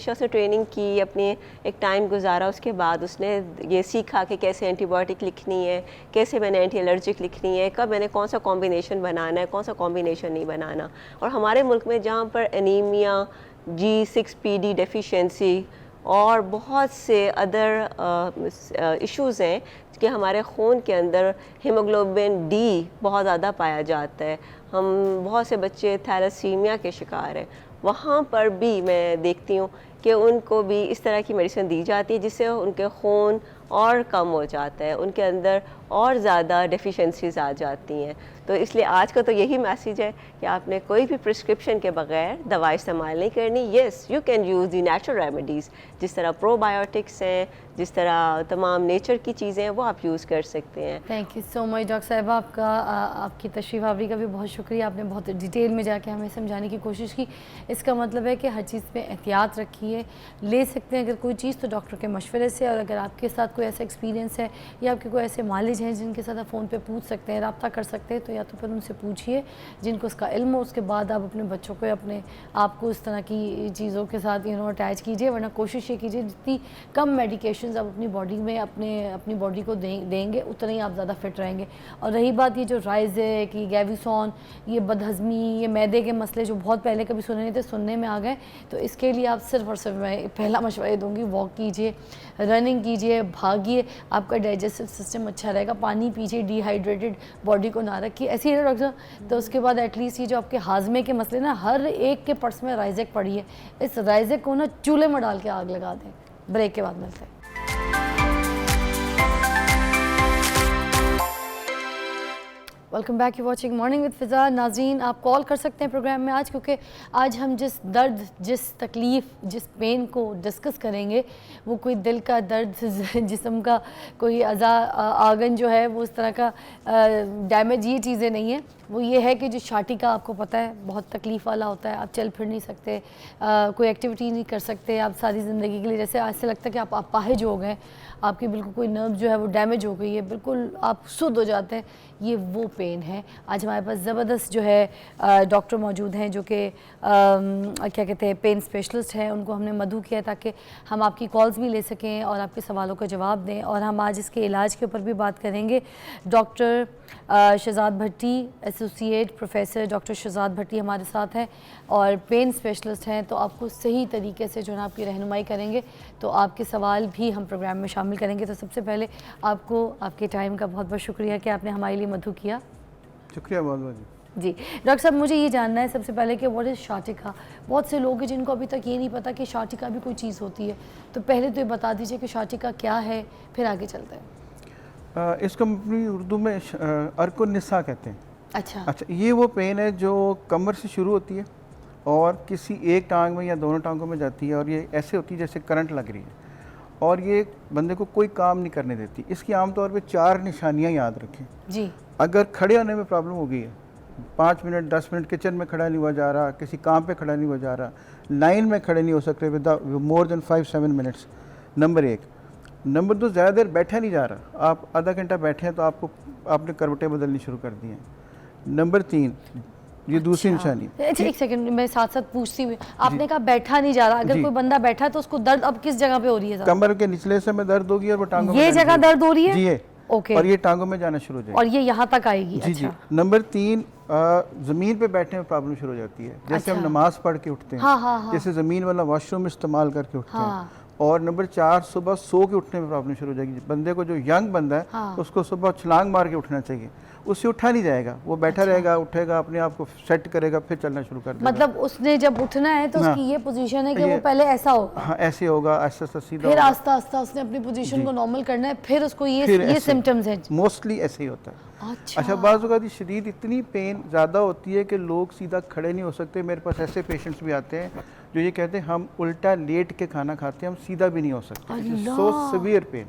शख्स ने ट्रेनिंग की, अपनी एक टाइम गुजारा, उसके बाद उसने ये सीखा कि कैसे एंटीबायोटिक लिखनी है, कैसे मैंने एंटी एलर्जिक लिखनी है, कब मैंने कौन सा कॉम्बिनेशन बनाना है, कौन सा कॉम्बिनेशन नहीं बनाना। और हमारे मुल्क में जहाँ पर एनीमिया, G6PD डेफिशिएंसी और बहुत से अदर इश्यूज़ हैं कि हमारे खून के अंदर हीमोग्लोबिन D बहुत ज़्यादा पाया जाता है, हम बहुत से बच्चे थैलेसीमिया के शिकार हैं, वहाँ पर भी मैं देखती हूँ कि उनको भी इस तरह की मेडिसिन दी जाती है जिससे उनके खून और कम हो जाता है, उनके अंदर और ज़्यादा डेफिशिएंसीज आ जाती हैं। तो इसलिए आज का तो यही मैसेज है कि आपने कोई भी प्रिस्क्रिप्शन के बगैर दवा इस्तेमाल नहीं करनी। Yes, you can use the natural remedies, जिस तरह प्रोबायोटिक्स हैं, जिस तरह तमाम नेचर की चीज़ें हैं, वो आप यूज़ कर सकते हैं। Thank you so much doctor साहिबा, आपकी तशरीफ़ आवरी का भी बहुत शुक्रिया। आपने बहुत डिटेल में जाके हमें समझाने की कोशिश की। इसका मतलब है कि हर चीज़ पे एहतियात रखिए, ले सकते हैं अगर कोई चीज़ तो डॉक्टर के मशवरे से, और अगर आपके साथ कोई ऐसा एक्सपीरियंस है या आपके कोई ऐसे मालिज हैं जिनके साथ आप फ़ोन पे पूछ सकते हैं, रब्ता कर सकते हैं, तो या तो फिर उनसे पूछिए जिनको उसका इल्म हो। उसके बाद आप अपने बच्चों को, अपने आप को इस तरह की चीज़ों के साथ अटैच कीजिए, वरना कोशिश ये कीजिए जितनी कम मेडिकेशंस आप अपनी बॉडी में अपनी बॉडी को देंगे उतना ही आप ज़्यादा फिट रहेंगे। और रही बात ये जो राइज़ है कि गैविसॉन, ये बदहज़मी, ये मैदे के मसले जो बहुत पहले कभी सुने नहीं थे, सुनने में आ गए, तो इसके लिए आप सिर्फ और सिर्फ मैं पहला मशवरा ये दूँगी, वॉक कीजिए, रनिंग कीजिए, भागिए, आपका डाइजेस्टिव सिस्टम अच्छा रहेगा। पानी पीजिए, डिहाइड्रेटेड बॉडी को ना रखिए। ऐसे ही डॉक्टर, तो उसके बाद एटलीस्ट ये जो आपके हाजमे के मसले ना, हर एक के पर्स में राइज़ेक पड़ी है, इस राइज़ेक को ना चूल्हे में डाल के आग लगा दें। ब्रेक के बाद मिलते हैं। Welcome back, you watching morning with Fiza. नाज़रीन, आप कॉल कर सकते हैं प्रोग्राम में आज, क्योंकि आज हम जिस दर्द, जिस तकलीफ़, जिस पेन को डिस्कस करेंगे, वो कोई दिल का दर्द, जिस्म का कोई आगन जो है, वो इस तरह का डैमेज, ये चीज़ें नहीं है। वो ये है कि जो शाटी का, आपको पता है, बहुत तकलीफ़ वाला होता है। आप चल फिर नहीं सकते, कोई एक्टिविटी नहीं कर सकते आप सारी ज़िंदगी के लिए, जैसे आज से लगता है कि आप अपाहिज हो गए, आपकी बिल्कुल कोई नर्व जो है वो डैमेज हो गई है, बिल्कुल आप सुध हो जाते हैं। ये वो पेन है। आज हमारे पास ज़बरदस्त जो है डॉक्टर मौजूद हैं, जो कि क्या कहते हैं, पेन स्पेशलिस्ट हैं। उनको हमने मधु किया ताकि हम आपकी कॉल्स भी ले सकें और आपके सवालों का जवाब दें। और हम आज इसके इलाज के ऊपर भी बात करेंगे। डॉक्टर शहजाद भट्टी, एसोसिएट प्रोफेसर डॉक्टर शहजाद भट्टी हमारे साथ हैं और पेन स्पेशलिस्ट हैं, तो आपको सही तरीके से जो है आपकी रहनुमाई करेंगे। तो आपके सवाल भी हम प्रोग्राम में शामिल करेंगे। तो सबसे पहले आपको आपके टाइम का बहुत बहुत शुक्रिया कि आपने हमारे लिए मधु किया। शुक्रिया बहुत बहुत जी डॉक्टर साहब, मुझे ये जानना है सबसे पहले कि व्हाट इज़ शाटिका। बहुत से लोग हैं जिनको अभी तक ये नहीं पता कि शाटिका भी कोई चीज़ होती है, तो पहले तो ये बता दीजिए कि शाटिका क्या है, फिर आगे चलते हैं। इसको अपनी उर्दू में अर्कुन्निसा कहते हैं। अच्छा, ये वो पेन है जो कमर से शुरू होती है और किसी एक टांग में या दोनों टांगों में जाती है, और ये ऐसे होती है जैसे करंट लग रही है, और ये बंदे को कोई काम नहीं करने देती। इसकी आमतौर पे 4 निशानियां याद रखें जी। अगर खड़े होने में प्रॉब्लम हो गई है, 5 मिनट 10 मिनट किचन में खड़ा नहीं हुआ जा रहा, किसी काम पे खड़ा नहीं हुआ जा रहा, लाइन में खड़े नहीं हो सकते with more than 5-7 minutes, number एक। नंबर दो, ज़्यादा देर बैठा नहीं जा रहा, आप आधा घंटा बैठे हैं तो आपने करवटें बदलनी शुरू कर दी हैं। नंबर तीन, ये दूसरी निशानी। अच्छा, एक सेकंड मैं साथ साथ पूछती हूँ, आपने कहा बैठा नहीं जा रहा, अगर जी। कोई बंदा बैठा है तो उसको दर्द अब किस जगह पे हो रही है? कमर के निचले से में दर्द होगी और वो टांगों में ये जाने जगह शुरू- दर्द हो रही है? जी है। ओके। और ये टांगों में जाना शुरू हो जाएगा। और ये यहाँ तक आएगी? जी जी। अच्छा। नंबर तीन, ज़मीन पे बैठने में प्रॉब्लम शुरू हो जाती है, जैसे हम अच्छा। नमाज पढ़ के उठते हैं, हाँ, हाँ, हाँ। जैसे ज़मीन वाला वॉशरूम इस्तेमाल करके उठते हाँ। हैं। और नंबर चार, सुबह सो के उठने में प्रॉब्लम शुरू हो जाएगी। बंदे को, जो यंग बंदा है, हाँ। उसको सुबह छलांग मार के उठना चाहिए, उससे उठा नहीं जाएगा, वो बैठा रहेगा, उठेगा, अपने आप को सेट करेगा, फिर चलना शुरू कर देगा। मतलब उसने जब उठना है तो हाँ। उसकी ये पोजीशन है कि ये- वो पहले ऐसा होगा, हाँ, ऐसे होगा, ऐसा ऐसा सीधा फिर होगा। आस्ता आस्ता उसने अपनी पोजीशन को नॉर्मल करना है, फिर उसको ये फिर ये ऐसे। सिम्टम्स हैं। मोस्टली ऐसे ही होता है। अच्छा। अच्छा, बाज़ औक़ात शदीद इतनी पेन ज़्यादा होती है कि लोग सीधा खड़े नहीं हो सकते। मेरे पास ऐसे पेशेंट्स भी आते हैं जो ये कहते हैं हम उल्टा लेट के खाना खाते हैं, हम सीधा भी नहीं हो सकते। सो सिवियर पेन,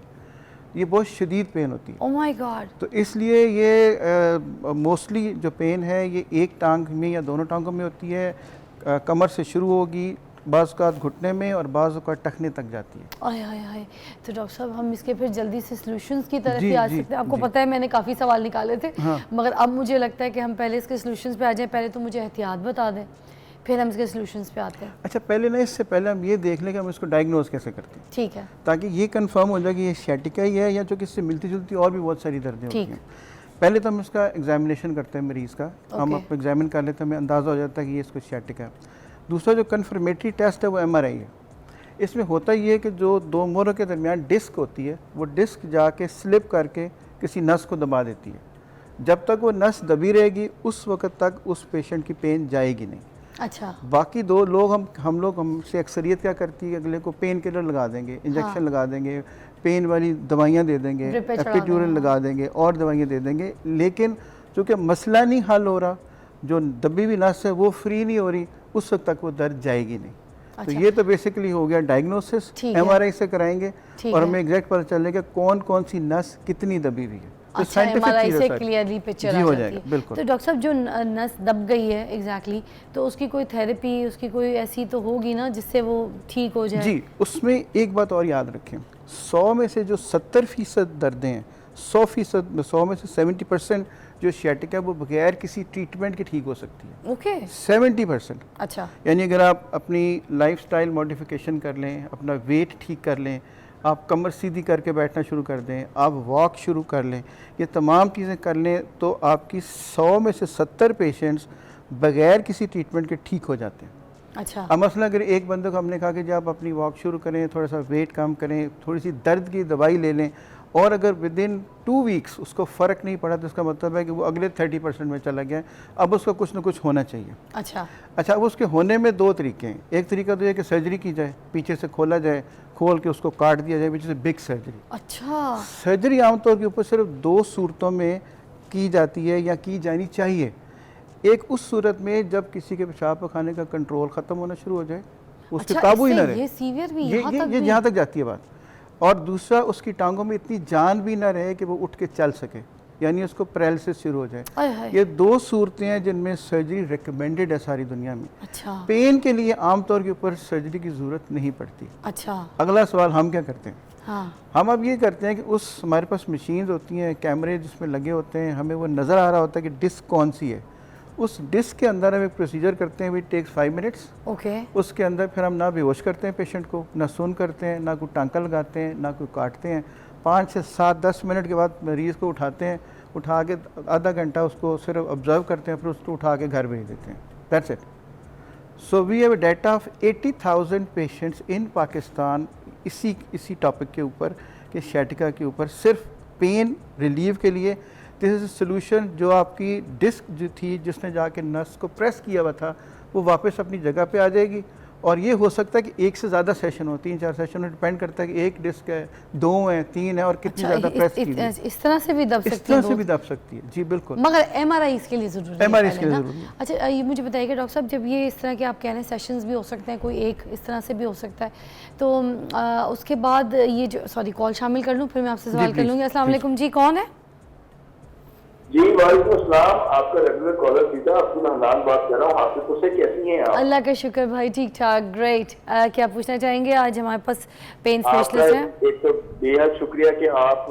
ये बहुत शदीद पेन होती है। Oh my God. तो इसलिए ये मोस्टली जो पेन है ये एक टांग में या दोनों टांगों में होती है। कमर से शुरू होगी, बाज़ औक़ात घुटने में और बाज़ औक़ात टखने तक जाती है। आय हाय हाय। तो डॉक्टर साहब हम इसके फिर जल्दी से सॉल्यूशंस की तरफ जी, ही आ जी, सकते हैं। आपको जी। पता है मैंने काफ़ी सवाल निकाले थे, हाँ। मगर अब मुझे लगता है कि हम पहले इसके सॉल्यूशंस पे आ जाएं। पहले तो मुझे एहतियात बता दें, फिर हम इसके सॉल्यूशंस पे आते हैं। अच्छा, पहले ना, इससे पहले हम ये देख लें कि हम इसको डायग्नोज कैसे करते हैं, ठीक है। ताकि ये कंफर्म हो जाए कि ये सciatica ही है या जो कि इससे मिलती जुलती और भी बहुत सारी दर्दें होती ठीक। हैं। पहले तो हम इसका एग्जामिनेशन करते हैं मरीज़ का, हम ओके। आप एग्जामिन कर लेते हैं, हमें अंदाज़ा हो जाता है कि ये इसको sciatica है। दूसरा जो कन्फर्मेटरी टेस्ट है वो MRI है। इसमें होता ये है कि जो दो मोरों के दरमियान डिस्क होती है, वो डिस्क जाके स्लिप करके किसी नस को दबा देती है। जब तक वो नस दबी रहेगी उस वक्त तक उस पेशेंट की पेन जाएगी नहीं। अच्छा। बाकी दो लोग हमसे अक्सरियत क्या करती है, अगले को पेन किलर लगा देंगे, इंजेक्शन लगा देंगे, पेन वाली दवाइयाँ दे देंगे, ड्रिप पे चढ़ा एपिड्यूरल देंगे, लगा देंगे और दवाइयाँ दे देंगे। लेकिन चूँकि मसला नहीं हल हो रहा, जो दबी हुई नस है वो फ्री नहीं हो रही, उस वक्त तक वो दर्द जाएगी नहीं। तो अच्छा। ये तो बेसिकली हो गया डायग्नोसिस, ठीक है। MRI से कराएंगे ठीक और है। हमें एग्जैक्ट पता चलेगा कौन कौन सी नस कितनी दबी हुई है। तो अच्छा, scientific MRI चीज़ है से सारी। क्लियरली पिक्चर जी आ हो जाती जाएगा, है। बिल्कुल। तो डॉक्टर साहब जो नस दब गई है एग्जैक्टली, तो उसकी कोई थेरेपी, उसकी कोई ऐसी तो होगी ना जिससे वो ठीक हो जाए? जी, उसमें एक बात और याद रखें, 100 में से जो 70% दर्दें हैं, 100 में से 70% जो sciatica है वो बगैर किसी ट्रीटमेंट के ठीक हो सकती है। ओके। 70%। अच्छा। यानी अगर आप अपनी लाइफस्टाइल मॉडिफिकेशन कर लें, अपना वेट ठीक कर लें, आप कमर सीधी करके बैठना शुरू कर दें, आप वॉक शुरू कर लें, ये तमाम चीज़ें कर लें, तो आपकी 100 में से 70 पेशेंट्स बगैर किसी ट्रीटमेंट के ठीक हो जाते हैं। अच्छा। अब मसला अगर एक बंदे को हमने कहा कि जब आप अपनी वॉक शुरू करें, थोड़ा सा वेट कम करें, थोड़ी सी दर्द की दवाई ले लें, और अगर विद इन 2 वीक्स उसको फ़र्क नहीं पड़ा तो इसका मतलब है कि वो अगले 30% में चला गया है, अब उसका कुछ ना कुछ होना चाहिए। अच्छा। अच्छा, अब उसके होने में 2 तरीके हैं। एक तरीका तो ये कि सर्जरी की जाए, पीछे से खोला जाए, खोल के उसको काट दिया जाए, पीछे से बिग सर्जरी। अच्छा। सर्जरी आमतौर के ऊपर सिर्फ 2 सूरतों में की जाती है या की जानी चाहिए। एक उस सूरत में जब किसी के पेशाब पखाने का कंट्रोल ख़त्म होना शुरू हो जाए, उसके अच्छा, काबू ही ना इससे रहे, ये सीवियर भी ये यहाँ तक ये भी? यहाँ तक जाती है बात। और दूसरा, उसकी टांगों में इतनी जान भी ना रहे कि वो उठ के चल सके, यानी उसको पैरालिसिस शुरू हो जाए। आय हाय। ये 2 सूरतें हैं जिनमें सर्जरी रिकमेंडेड है सारी दुनिया में। अच्छा। पेन के लिए आमतौर के ऊपर सर्जरी की ज़रूरत नहीं पड़ती। अच्छा। अगला सवाल हम क्या करते हैं? हाँ। हम अब ये करते हैं कि उस हमारे पास मशीन्स होती हैं, कैमरे जिसमें लगे होते हैं, हमें वो नज़र आ रहा होता है कि डिस्क कौन सी है। उस डिस्क के अंदर हम एक प्रोसीजर करते हैं, विच टेक्स 5 मिनट्स। ओके। उसके अंदर फिर हम ना बेहोश करते हैं पेशेंट को, ना सुन करते हैं, ना कोई टांका लगाते हैं, ना कोई काटते हैं। 5 से 7-10 मिनट के बाद मरीज़ को उठाते हैं, उठा के आधा घंटा उसको सिर्फ ऑब्जर्व करते हैं, फिर उसको उठा के घर भेज देते हैं। That's it. So we have data of 80,000 patients in Pakistan इसी टॉपिक के ऊपर, कि sciatica के ऊपर, सिर्फ पेन रिलीव के लिए। This is solution. जो आपकी डिस्क जो थी, जिसने जाके नस को प्रेस किया हुआ था, वो वापस अपनी जगह पे आ जाएगी। और ये हो सकता है कि एक से ज़्यादा सेशन हो, 3-4 सेशन में, डिपेंड करता है कि एक डिस्क है, 2 हैं, 3 है, और कितनी ज़्यादा प्रेस की हुई है। इस तरह से भी दब इस सकती है तरह से भी दब सकती है। जी बिल्कुल। मगर MRI इसके लिए ज़रूरी है? MRI पहले इसके लिए ना? ज़रूरी है। अच्छा, ये मुझे बताइएगा डॉक्टर साहब, जब ये इस तरह के आप कह रहे हैं सेशंस भी हो सकते हैं, कोई एक इस तरह से भी हो सकता है, तो उसके बाद ये जो, सॉरी कॉल शामिल कर लूँ, फिर मैं आपसे सवाल कर प्लीज़, लूँगी। अस्सलाम वालेकुम जी, कौन है? जी वालेकुम अस्सलाम, आपका रेगुलर कॉलर सीधा अब्दुल हनान बात कर रहा हूँ। हाफिज हुसैन, कैसी हैं आप? अल्लाह का शुक्र भाई, ठीक ठाक, ग्रेट। क्या पूछना चाहेंगे? आज हमारे पास पेन आपका स्पेशलिस्ट हैं। एक तो बेहद शुक्रिया कि आप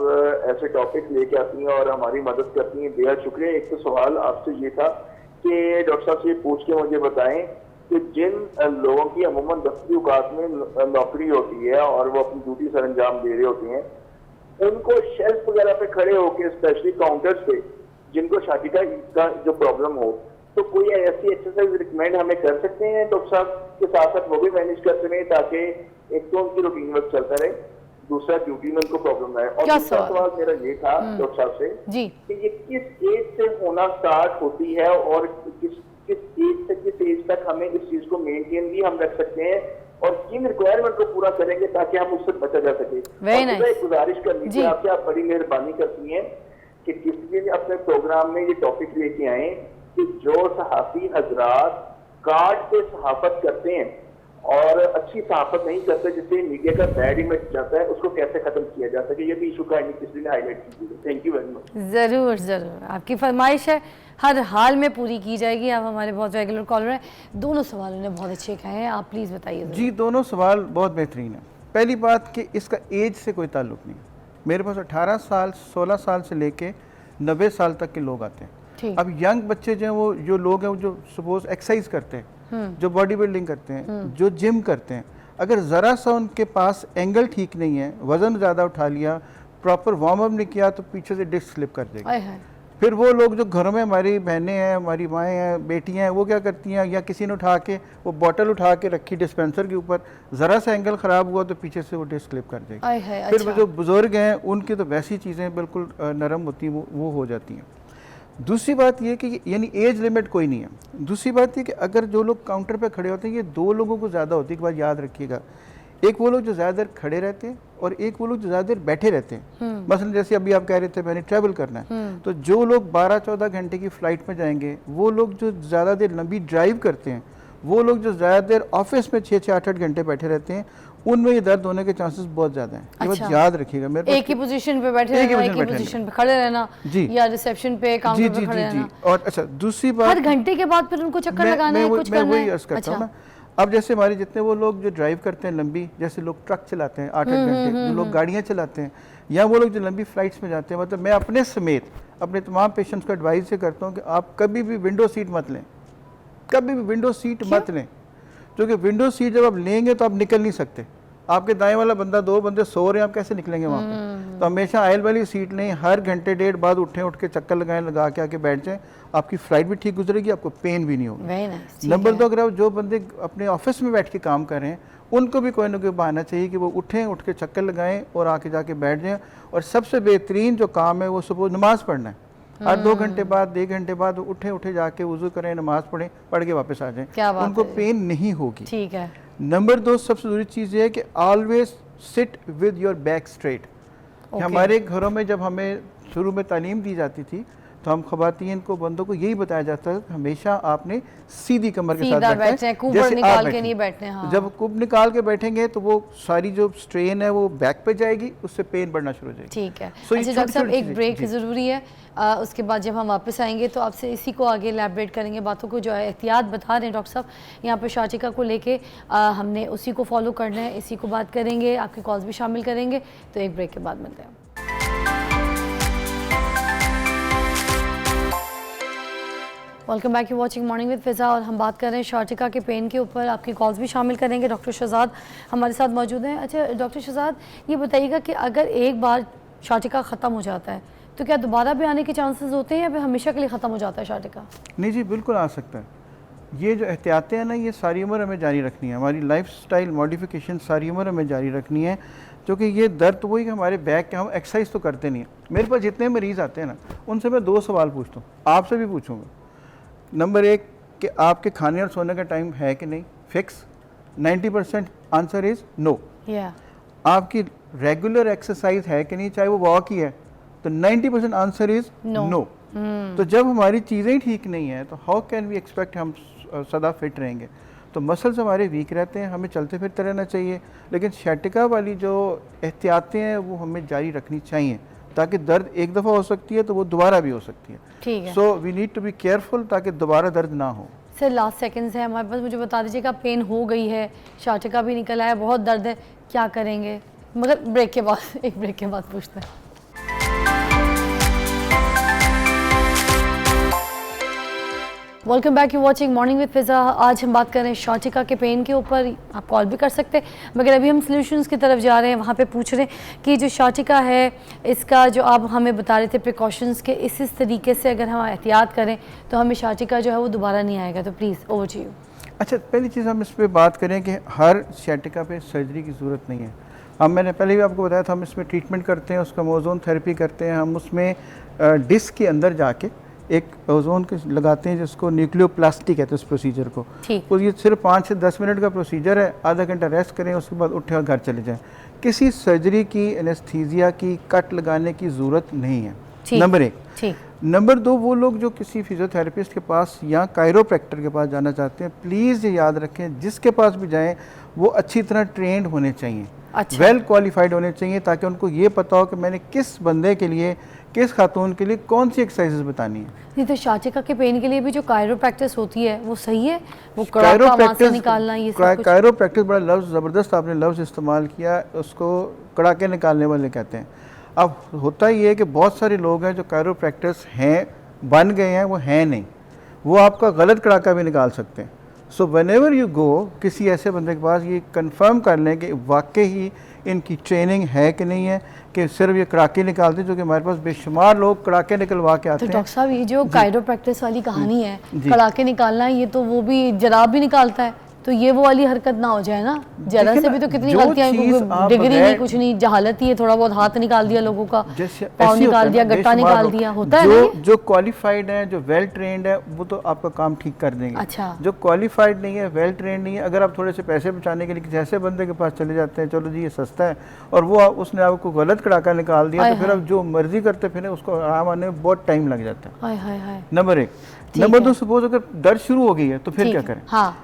ऐसे टॉपिक लेके आती हैं और हमारी मदद करती हैं, बेहद शुक्रिया। एक तो सवाल आपसे ये था कि डॉक्टर साहब से ये पूछ के मुझे बताएं कि जिन लोगों की अमूमन दफ्तरी औकात में नौकरी होती है और वो अपनी ड्यूटी सर अंजाम दे रहे होते हैं, उनको शेल्फ वगैरह पे खड़े होकर, स्पेशली काउंटर्स पे, जिनको शाटिका का जो प्रॉब्लम हो, तो कोई ऐसी एक्सरसाइज रिकमेंड हमें कर सकते हैं डॉक्टर साहब के साथ साथ वो भी मैनेज करते रहे, ताकि एक तो उनकी रूटीन वर्क चलता रहे, दूसरा ड्यूटी में उनको प्रॉब्लम आए। और दूसरा सवाल मेरा ये था डॉक्टर साहब से जी कि ये किस एज से होना स्टार्ट होती है और किस एज से किस एज तक हमें इस चीज को मेंटेन भी हम रख सकते हैं और किन रिक्वायरमेंट को पूरा करेंगे ताकि हम उससे बचा जा सके। और एक गुजारिश करनी थी आपसे, आप बड़ी मेहरबानी करती हैं कि किसी दिन अपने प्रोग्राम में ये टॉपिक लेके आए कि जो सहाफी हजरात कार्ड पे सहाफत करते हैं और अच्छी सहाफत नहीं करते, जिससे मीडिया का बैड इमेज जाता है, उसको कैसे खत्म किया जा सके। ये भी इशू का किसी ने हाईलाइट कीजिए। Thank you very much. ज़रूर ज़रूर, आपकी फरमाइश है, हर हाल में पूरी की जाएगी। आप हमारे बहुत रेगुलर कॉलर हैं। दोनों सवालों ने बहुत अच्छे कहे हैं, आप प्लीज़ बताइए। जी, दोनों सवाल बहुत बेहतरीन है। पहली बात कि इसका एज से कोई ताल्लुक नहीं है। मेरे पास 18 साल 16 साल से लेके 90 साल तक के लोग आते हैं। अब यंग बच्चे जो हैं, वो जो लोग हैं, वो जो सपोज एक्सरसाइज करते हैं, जो बॉडी बिल्डिंग करते हैं, जो जिम करते हैं, अगर ज़रा सा उनके पास एंगल ठीक नहीं है, वज़न ज़्यादा उठा लिया, प्रॉपर वार्म अप नहीं किया, तो पीछे से डिस्क स्लिप कर देगी। फिर वो लोग जो घरों में हमारी बहनें हैं, हमारी माएँ हैं, बेटियाँ हैं, वो क्या करती हैं, या किसी ने उठा के वो बॉटल उठा के रखी डिस्पेंसर के ऊपर, ज़रा सा एंगल ख़राब हुआ तो पीछे से वो डिस्क स्लिप कर देगी। फिर जो बुज़ुर्ग हैं उनकी तो वैसी चीज़ें बिल्कुल नरम होती हैं, वो हो जाती हैं। दूसरी बात ये कि यानी एज लिमिट कोई नहीं है। दूसरी बात ये कि अगर जो लोग काउंटर पे खड़े होते हैं, ये दो लोगों को ज़्यादा होती है, एक बात याद रखिएगा। एक वो लोग जो ज़्यादा देर खड़े रहते हैं और एक वो लोग जो ज़्यादा देर बैठे रहते हैं। मसलन जैसे अभी आप कह रहे थे मैंने ट्रैवल करना है, तो जो लोग 12-14 घंटे की फ़्लाइट में जाएंगे, वो लोग जो ज़्यादा देर लंबी ड्राइव करते हैं, वो लोग जो ज़्यादा देर ऑफिस में 6-8 घंटे बैठे रहते हैं, उनमें ये दर्द होने के चांसेस बहुत ज़्यादा हैं। ये बात याद रखिएगा। मेरे एक ही पोजीशन पे बैठे रहना, एक ही पोजीशन पे खड़े रहना, जी, या रिसेप्शन पे काउंटर पे खड़े रहना। और अच्छा, दूसरी बात, हर घंटे के बाद फिर उनको चक्कर लगाना है, कुछ करना है। अच्छा, अब जैसे हमारे जितने वो लोग जो ड्राइव करते हैं लंबी, जैसे लोग ट्रक चलाते हैं 8-8 घंटे, जो लोग गाड़ियाँ चलाते हैं, या वो लोग जो लंबी फ्लाइट्स में जाते हैं, मतलब मैं अपने समेत अपने तमाम पेशेंट्स को एडवाइस ये करता हूँ कि आप कभी भी विंडो सीट मत लें, कभी भी विंडो सीट मत लें, क्योंकि विंडो सीट जब आप लेंगे तो आप निकल नहीं सकते। आपके दाएं वाला बंदा, दो बंदे सो रहे हैं, आप कैसे निकलेंगे वहाँ पे? तो हमेशा आयल वाली सीट लें, हर घंटे डेढ़ बाद उठ के चक्कर लगाएं, लगा के आके बैठ जाएं, आपकी फ्लाइट भी ठीक गुजरेगी, आपको पेन भी नहीं होगा। नंबर 2, अगर आप जो बंदे अपने ऑफिस में बैठ के काम कर रहे हैं, उनको भी कोई ना कोई बहाना चाहिए कि वो उठें, उठ के चक्कर लगाएं और आके जाके बैठ जाएं। और सबसे बेहतरीन जो काम है वो सपोज नमाज पढ़ना है, हर 2 घंटे बाद 1 घंटे बाद उठे जाके वुजू करें, नमाज पढ़ें, पढ़ के वापस आ जाएं, उनको पेन नहीं होगी। ठीक है। नंबर 2, सबसे ज़रूरी चीज़ ये है कि always sit with your back straight. हमारे घरों में जब हमें शुरू में तालीम दी जाती थी, तो हम ख़वातीन को, बंदों को यही बताया जाता है हमेशा आपने सीधी कमर के साथ बैठना है, जैसे निकाल के नहीं बैठने। हाँ। जब कुब निकाल के बैठेंगे तो वो सारी जो स्ट्रेन है वो बैक पे जाएगी, उससे पेन बढ़ना शुरू हो जाएगी। ठीक है। अच्छा डॉक्टर साहब, एक ब्रेक ज़रूरी है, उसके बाद जब हम वापस आएंगे तो आपसे इसी को आगे एलैबोरेट करेंगे, बातों को जो है एहतियात बता रहे हैं डॉक्टर साहब यहाँ पर शाटिका को लेके, हमने उसी को फॉलो करना है, इसी को बात करेंगे, आपके कॉल्स भी शामिल करेंगे। तो एक ब्रेक के बाद मिलते हैं। Welcome back, you watching morning with Fiza, और हम बात कर रहे हैं शाटिका के पेन के ऊपर। आपकी कॉल्स भी शामिल करेंगे। डॉक्टर शहजाद हमारे साथ मौजूद हैं। अच्छा डॉक्टर शहजाद, ये बताइएगा कि अगर एक बार शाटिका ख़त्म हो जाता है तो क्या दोबारा भी आने के चांसेस होते हैं या फिर हमेशा के लिए ख़त्म हो जाता है शाटिका? नहीं जी, बिल्कुल आ सकता है। ये जो एहतियातें हैं ना, ये सारी उम्र हमें जारी रखनी है। हमारी लाइफ स्टाइल मॉडिफिकेशन सारी उम्र हमें जारी रखनी है, क्योंकि ये दर्द तो वही कि हमारे बैक के, हम एक्सरसाइज तो करते नहीं हैं। मेरे पास जितने मरीज़ आते हैं ना, उनसे मैं 2 सवाल पूछता हूँ, आपसे भी पूछूँगा। नंबर 1 कि आपके खाने और सोने का टाइम है कि नहीं फिक्स? 90% answer is no. आपकी रेगुलर एक्सरसाइज है कि नहीं, चाहे वो वॉक ही है, तो 90% आंसर इज़ नो। तो जब हमारी चीज़ें ही ठीक नहीं हैं तो हाउ कैन वी एक्सपेक्ट हम सदा फिट रहेंगे? तो मसल्स हमारे वीक रहते हैं, हमें चलते फिरते रहना चाहिए। लेकिन शाटिका वाली जो एहतियातें हैं वो हमें जारी रखनी चाहिए, ताकि दर्द एक दफ़ा हो सकती है तो वो दोबारा भी हो सकती है। ठीक है so we need to be careful ताकि दोबारा दर्द ना हो। सर लास्ट सेकंड्स है हमारे पास, मुझे बता दीजिएगा पेन हो गई है, शाटिका भी निकल आया, बहुत दर्द है, क्या करेंगे? मगर ब्रेक के बाद, एक ब्रेक के बाद पूछते हैं। Welcome back, you watching morning with Fiza. आज हम बात कर रहे हैं शाटिका के पेन के ऊपर। आप कॉल भी कर सकते हैं, मगर अभी हम सॉल्यूशंस की तरफ जा रहे हैं। वहाँ पे पूछ रहे हैं कि जो शाटिका है इसका जो आप हमें बता रहे थे प्रिकॉशंस के, इस तरीके से अगर हम एहतियात करें तो हमें शाटिका जो है वो दोबारा नहीं आएगा। तो प्लीज़ ओवर टू यू। अच्छा, पहली चीज़ हम इस पर बात करें कि हर शाटिका पे सर्जरी की ज़रूरत नहीं है। मैंने पहले भी आपको बताया था, हम इसमें ट्रीटमेंट करते हैं, उसका ओजोन थेरेपी करते हैं। हम उसमें डिस्क के अंदर जाके एक ओजोन के लगाते हैं जिसको न्यूक्लियोप्लास्टी कहते हैं उस प्रोसीजर को। तो ये सिर्फ 5 से 10 मिनट का प्रोसीजर है। आधा घंटा रेस्ट करें, उसके बाद उठे और घर चले जाएं। किसी सर्जरी की, एनेस्थीसिया की, कट लगाने की ज़रूरत नहीं है, नंबर 1। नंबर 2, वो लोग जो किसी फिजियोथेरेपिस्ट के पास या कायरोप्रैक्टर के पास जाना चाहते हैं, प्लीज़ ये याद रखें जिसके पास भी जाएं वो अच्छी तरह ट्रेंड होने चाहिए, वेल क्वालिफाइड होने चाहिए, ताकि उनको ये पता हो कि मैंने किस बंदे के लिए, किस खातून के लिए कौन सी एक्सरसाइजेस बतानी है। नहीं तो शाटिका के पेन के लिए भी जो कायरोप्रैक्टिस होती है वो सही है? वो कायरोप्रैक्टिस निकालना, ये सब कुछ? कायरोप्रैक्टिस बड़ा लफ्ज़, ज़बरदस्त आपने लफ्ज़ इस्तेमाल किया, उसको कड़ाके निकालने वाले कहते हैं। अब होता ही है कि बहुत सारे लोग हैं जो कायरोप्रैक्टिस हैं, बन गए हैं, वो हैं नहीं, वो आपका गलत कड़ाका भी निकाल सकते हैं। सो व्हेनेवर यू गो, किसी ऐसे बंदे के पास ये कंफर्म कर लें कि वाकई ही इनकी ट्रेनिंग है कि नहीं है, कि सिर्फ ये कड़ाके निकालते हैं, जो कि हमारे पास बेशुमार लोग कड़ाके निकलवा के आते हैं। तो डॉक्टर साहब, ये जो कायरोप्रैक्टिस वाली कहानी है, कड़ाके निकालना, ये तो वो भी जराब भी निकालता है, तो ये वो वाली हरकत ना हो जाए ना? जरा से भी तो कितनी गलतियां, डिग्री नहीं, कुछ नहीं, जहालत ही है, थोड़ा बहुत हाथ निकाल दिया लोगों का, पाँव निकाल दिया, गट्टा निकाल दिया, होता है ना? जो क्वालिफाइड है, जो वेल ट्रेंड है, वो तो आपका काम ठीक कर देंगे। अच्छा। जो क्वालिफाइड नहीं है, वेल ट्रेंड नहीं है, अगर आप थोड़े से पैसे बचाने के लिए किसी ऐसे बंदे के पास चले जाते हैं, चलो जी ये सस्ता है, और वो उसने आपको गलत कड़ाका निकाल दिया, तो फिर आप जो मर्जी करते फिर उसको आराम आने में बहुत टाइम लग जाता है। नंबर 1। नंबर 2, सपोज अगर दर्द शुरू हो गई है तो फिर क्या करें?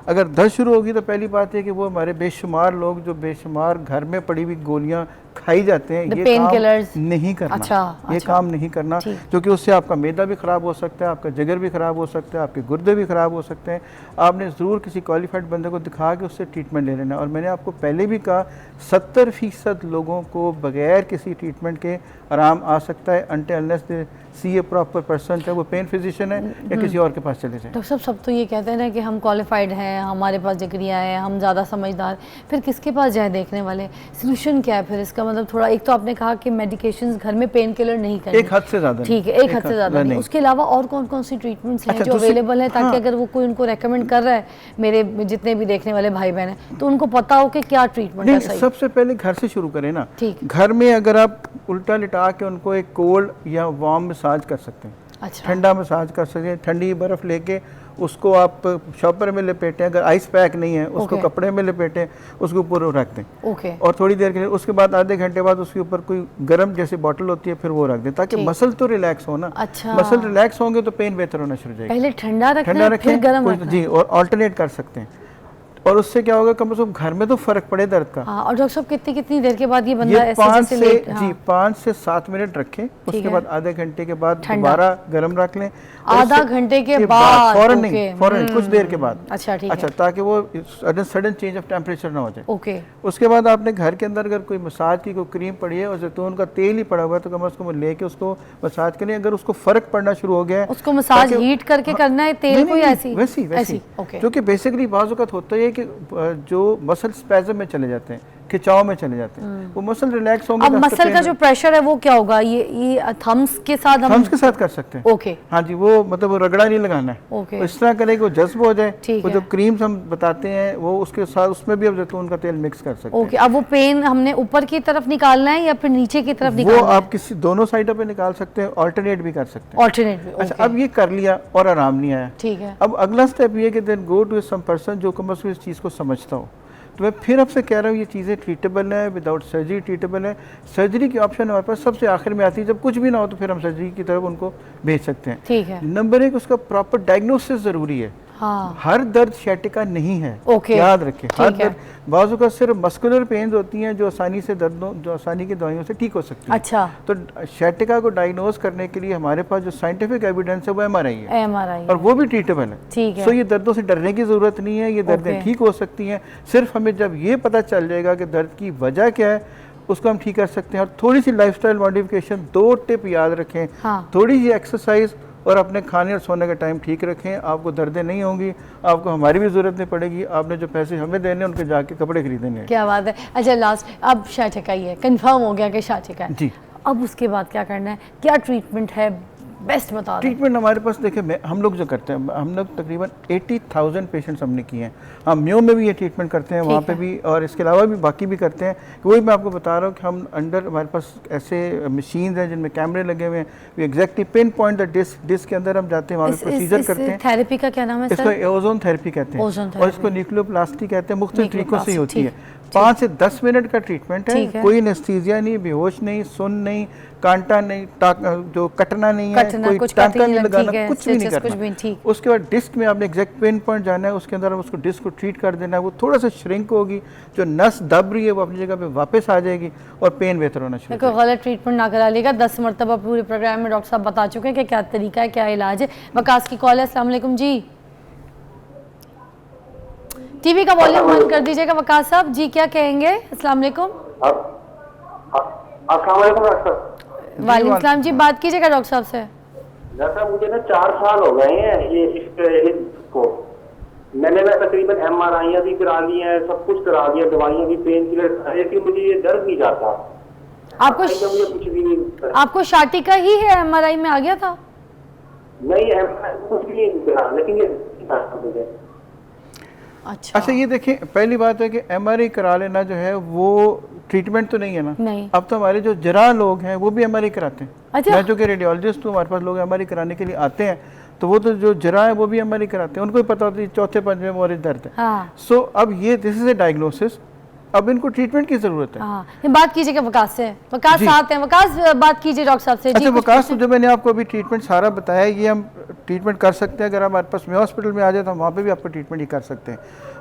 अगर दर्द शुरू होगी तो पहली बात है कि वो हमारे बेशुमार लोग जो बेशुमार घर में पड़ी हुई गोलियां खाई जाते हैं, ये काम नहीं करना। ये काम नहीं करना, क्योंकि उससे आपका मैदा भी ख़राब हो सकता है, आपका जिगर भी ख़राब हो सकता है, आपके गुर्दे भी ख़राब हो सकते हैं। आपने ज़रूर किसी क्वालिफाइड बंदे को दिखा के उससे ट्रीटमेंट ले लेना। और मैंने आपको पहले भी कहा, 70% लोगों को बगैर किसी ट्रीटमेंट के आराम आ सकता है, until unless they see a proper person, चाहे वो पेन फिजिशियन है या किसी और के पास चले जाए। डॉक्टर साहब, सब तो ये कहते हैं ना कि हम क्वालिफाइड हैं, हमारे पास डिग्रियाँ हैं, हम ज़्यादा समझदार, फिर किसके पास जाए देखने वाले? सोल्यूशन क्या है फिर इसका? मतलब थोड़ा, एक तो आपने कहा कि मेडिकेशंस घर में पेन किलर नहीं करनी, एक हद से ज़्यादा, ठीक है, एक हद से ज़्यादा नहीं। उसके अलावा और कौन कौन सी ट्रीटमेंट्स हैं जो अवेलेबल है, ताकि अगर वो कोई उनको रेकमेंड कर रहा है, मेरे जितने भी देखने वाले भाई बहन हैं, तो उनको पता हो कि क्या ट्रीटमेंट है सही? सबसे पहले घर से शुरू करें ना। घर में अगर आप उल्टा लिटा के उनको एक कोल्ड या वार्म मसाज कर सकते हैं। अच्छा। ठंडा मसाज कर सकते हैं, ठंडी बर्फ़ लेके उसको आप शॉपर में लपेटें, अगर आइस पैक नहीं है उसको कपड़े में लपेटें, उसके ऊपर रख दें, और थोड़ी देर के लिए, उसके बाद आधे घंटे बाद उसके ऊपर कोई गर्म जैसे बॉटल होती है फिर वो रख दें, ताकि मसल तो रिलैक्स हो ना। अच्छा। मसल रिलैक्स होंगे तो पेन बेहतर होना शुरू हो जाएगा। पहले ठंडा रखें, फिर गर्म रखें। जी, और ऑल्टरनेट कर सकते हैं, और उससे क्या होगा, कम से कम घर में तो फर्क पड़े दर्द का। और डॉक्टर साहब, कितनी देर के बाद ये बंदा ऐसे 5 से 7 मिनट रखें, उसके बाद आधे घंटे के बाद दोबारा गर्म रख लें। आधा घंटे के बाद? फौरन नहीं, फौरन कुछ देर के बाद। अच्छा, ठीक है। ताकि वो सडन चेंज ऑफ टेम्परेचर ना हो जाए। ओके। उसके बाद आपने घर के अंदर अगर कोई मसाज की कोई क्रीम पड़ी है और जैतून का तेल ही पड़ा हुआ है, तो कम से कम लेके उसको मसाज करें। अगर उसको फर्क पड़ना शुरू हो गया है, उसको मसाज हीट करके करना है, तेल कोई ऐसी? वैसी। क्योंकि बेसिकली बाज़ औक़ात होता है कि जो मसल स्पैज़म में चले जाते हैं, खिंचाव में चले जाते हैं, वो मसल रिलैक्स होंगे। अब मसल का जो प्रेशर है वो क्या होगा? ये थम्स के साथ थम्स के साथ कर सकते हैं। ओके। हाँ जी, वो मतलब वो रगड़ा नहीं लगाना है। ओके। तो इस तरह करें कि वो जज्ब हो जाए। वो जो क्रीम्स हम बताते हैं वो उसके साथ उसमें भी आप जैतून का तेल मिक्स कर सकते हैं। ओके। अब वो पेन हमने ऊपर की तरफ निकालना है या फिर नीचे की तरफ निकालना है? वो आप किसी दोनों साइडों पे निकाल सकते हैं, ऑल्टरनेट भी कर सकते हैं। ऑल्टरनेट भी। अच्छा, अब ये कर लिया और आराम नहीं आया, ठीक है। अब अगला स्टेप ये कि then go to some person जो कम से कम इस चीज़ को समझता हो। तो मैं फिर आपसे कह रहा हूँ, ये चीज़ें ट्रीटेबल है, विदाउट सर्जरी ट्रीटेबल है। सर्जरी की ऑप्शन हमारे पास सबसे आखिर में आती है, जब कुछ भी ना हो तो फिर हम सर्जरी की तरफ उनको भेज सकते हैं। ठीक है। नंबर 1, उसका प्रॉपर डायग्नोसिस ज़रूरी है। हाँ। हर दर्द शैटिका नहीं है, ओके। याद रखें। हर ठीक है। दर्द, बाजू का सिर्फ मस्कुलर पेन्स होती हैं जो आसानी से दर्दों, जो आसानी की दवाइयों से ठीक हो सकती है। अच्छा। तो शैटिका को डायग्नोज करने के लिए हमारे पास जो साइंटिफिक एविडेंस है वो MRI है, MRI और वो भी ट्रीटेबल है। ठीक है। सो ये दर्दों से डरने की ज़रूरत नहीं है, ये दर्दें ओके। ठीक हो सकती हैं। सिर्फ हमें जब ये पता चल जाएगा कि दर्द की वजह क्या है, उसको हम ठीक कर सकते हैं। और थोड़ी सी लाइफस्टाइल मॉडिफिकेशन, 2 टिप याद रखें। हाँ। थोड़ी सी एक्सरसाइज और अपने खाने और सोने का टाइम ठीक रखें, आपको दर्दें नहीं होंगी, आपको हमारी भी ज़रूरत नहीं पड़ेगी। आपने जो पैसे हमें देने उनके जाके कपड़े खरीदेने हैं। क्या बात है। अच्छा लास्ट, अब शाचिका ही है, कंफर्म हो गया कि शाचिका है जी। अब उसके बाद क्या करना है, क्या ट्रीटमेंट है, बेस्ट बता दें। ट्रीटमेंट हमारे पास देखिए, हम लोग जो करते हैं, हम लोग तकरीबन 80,000 पेशेंट्स हमने किए हैं। हम म्यो में भी ये ट्रीटमेंट करते हैं, वहाँ पे भी, और इसके अलावा भी बाकी भी करते हैं। वही मैं आपको बता रहा हूँ कि हम अंडर, हमारे पास ऐसे मशीन हैं जिनमें कैमरे लगे हुए हैं, we exactly pinpoint the disc के अंदर हम जाते हैं, वहाँ पे प्रोसीजर करते हैं। थेरेपी का क्या नाम है इसको सर? ओजोन थेरेपी कहते हैं, ओजोन और इसको थेरेपी। न्यूक्लियोप्लास्टी कहते हैं। मुख्तलिफ तरीकों से ही होती है। ठीक। 5 से 10 मिनट का ट्रीटमेंट ठीक है, है। कोई एनेस्थीसिया नहीं, बेहोश नहीं, सुन नहीं, कांटा नहीं, जो कटना नहीं है, कटना, कोई कुछ टांका कटिंग नहीं नहीं, लगाना, ठीक है, कुछ भी नहीं stitches कुछ भी करना। ठीक। उसके बाद डिस्क में आपने एग्जैक्ट पिन पॉइंट जाना है, उसके अंदर उसको डिस्क को ट्रीट कर देना है। वो थोड़ा सा श्रिंक होगी, जो नस दब रही है वो अपनी जगह पे वापस आ जाएगी और पेन बेहतर होना शुरू हो कोई गलत ट्रीटमेंट ना करा लेगा। 10 मरतबा पूरे प्रोग्राम में डॉक्टर साहब बता चुके हैं कि क्या तरीका है, क्या इलाज है। वकास की कॉल है। अस्सलाम वालेकुम जी। टीवी का वॉल्यूम बंद कर दीजिएगा वकास साहब जी। क्या कहेंगे? अस्सलाम वालेकुम। अस्सलाम वालेकुम डॉक्टर। वालेकुम सलाम जी, बात कीजिएगा डॉक्टर साहब से। डॉक्टर मुझे ना 4 साल हो गए हैं ये इसको, मैंने ना तकरीबन MRI भी करा ली है, सब कुछ करा दिया, दवाइयाँ भी, पेन किलर, लेकिन मुझे ये दर्द नहीं जाता। आपको मुझे कुछ भी नहीं, आपको शाटिका ही है, MRI में आ गया था? नहीं MRI कुछ भी नहीं करा, लेकिन ये नहीं जाता मुझे। अच्छा, ये देखें, पहली बात है कि MRI करा लेना जो है वो ट्रीटमेंट तो नहीं है ना। नहीं। अब तो हमारे जो जरा लोग हैं वो भी MRI कराते हैं। अच्छा। मैं जो कि रेडियोलॉजिस्ट हूँ, हमारे पास लोग MRI कराने के लिए आते हैं, तो वो तो जो जरा है वो भी MRI कराते हैं, उनको भी पता होता है 4-5वें मोरिज दर्द है। हाँ। सो अब ये दिस इज ए डायग्नोसिस, अब इनको ट्रीटमेंट की जरूरत है। हाँ, ये बात कीजिएगा वकास से। वकास जी। साथ हैं, वकास बात कीजिए डॉक्टर साहब से। अच्छा जी, कुछ वकास, तो पूछें? जो मैंने आपको अभी ट्रीटमेंट सारा बताया, ये हम ट्रीटमेंट कर सकते हैं। अगर हमारे पास में हॉस्पिटल में आ जाए तो हम वहाँ पे भी आपको ट्रीटमेंट ही कर सकते हैं।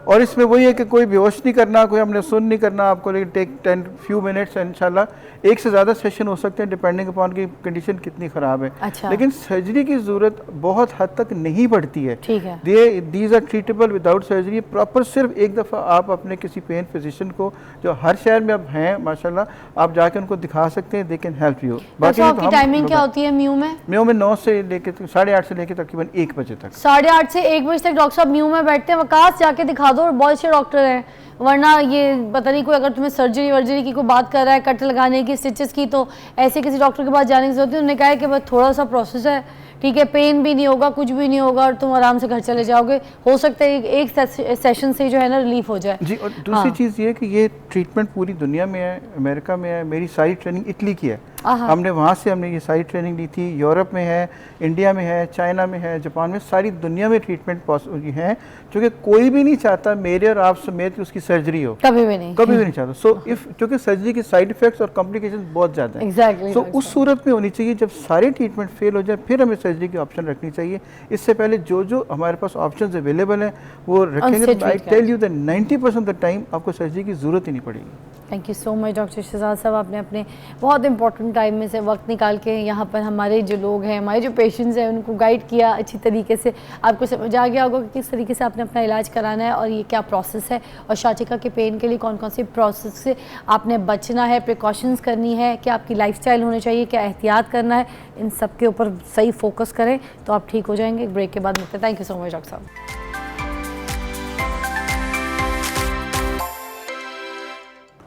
और इसमें वही है कि कोई बेहोश नहीं करना, कोई हमने सुन नहीं करना आपको, लेकिन टेक 10 फ्यू मिनट्स है। इंशाल्लाह 1 से ज़्यादा सेशन हो सकते हैं डिपेंडिंग अपॉन की कंडीशन कितनी ख़राब है। अच्छा। लेकिन सर्जरी की ज़रूरत बहुत हद तक नहीं पड़ती है। ठीक है। These are treatable without surgery. Proper सिर्फ एक दफ़ा आप अपने किसी पेन फिजिशियन को, जो हर शहर में अब हैं माशाल्लाह, आप जाके उनको दिखा सकते हैं, they can help you. Doctor साहब की टाइमिंग क्या होती है म्यू में? म्यू में 9 से लेके 8:30 से लेके तकरीबन 1 बजे तक। 8:30 से 1 बजे तक डॉक्टर साहब म्यू में बैठते हैं। वकास जाके दिखा दो, और बहुत अच्छे डॉक्टर हैं। वरना ये पता नहीं कोई अगर तुम्हें सर्जरी वर्जरी की कोई बात कर रहा है, कट लगाने की, स्टिचेस की, तो ऐसे किसी डॉक्टर के पास जाने की जरूरत है। उन्होंने कहा है कि बस थोड़ा सा प्रोसेस है, ठीक है, पेन भी नहीं होगा, कुछ भी नहीं होगा, और तुम आराम से घर चले जाओगे। हो सकता है एक सेशन से जो है ना रिलीफ हो जाए। जी, और दूसरी चीज़ ये कि ये ट्रीटमेंट पूरी दुनिया में है, अमेरिका में है। मेरी सारी ट्रेनिंग इटली की है, हमने वहाँ से हमने ये सारी ट्रेनिंग ली थी। यूरोप में है, इंडिया में है, चाइना में है, जापान में, सारी दुनिया में ट्रीटमेंट पॉसिबल है। क्योंकि कोई भी नहीं चाहता मेरे और आप समेत कि उसकी सर्जरी हो, कभी भी नहीं, कभी भी नहीं चाहता। सो इफ क्योंकि सर्जरी के साइड इफेक्ट्स और कॉम्प्लिकेशन बहुत ज़्यादा है। एग्जैक्टली। सो उस सूरत में होनी चाहिए जब सारे ट्रीटमेंट फेल हो जाए, फिर हमें सर्जरी की ऑप्शन रखनी चाहिए। इससे पहले जो हमारे पास ऑप्शंस अवेलेबल हैं वो रखेंगे। I tell you that 90% of the time आपको सर्जरी की ज़रूरत ही नहीं पड़ेगी। Thank you so much doctor Shahzad साहब, आपने अपने बहुत इंपॉर्टेंट टाइम में से वक्त निकाल के यहाँ पर हमारे जो लोग हैं, हमारे जो पेशेंट्स हैं, उनको गाइड किया अच्छी तरीके से। आपको समझ आ गया होगा कि किस तरीके से आपने अपना इलाज कराना है और ये क्या प्रोसेस है, और शाटिका के पेन के लिए कौन कौन सी प्रोसेस से आपने बचना है, प्रिकॉशंस करनी है, क्या आपकी लाइफस्टाइल होनी चाहिए, क्या एहतियात करना है, इन सब के ऊपर सही फोकस करें तो आप ठीक हो जाएंगे। ब्रेक के बाद मिलते हैं। Thank you so much doctor साहब।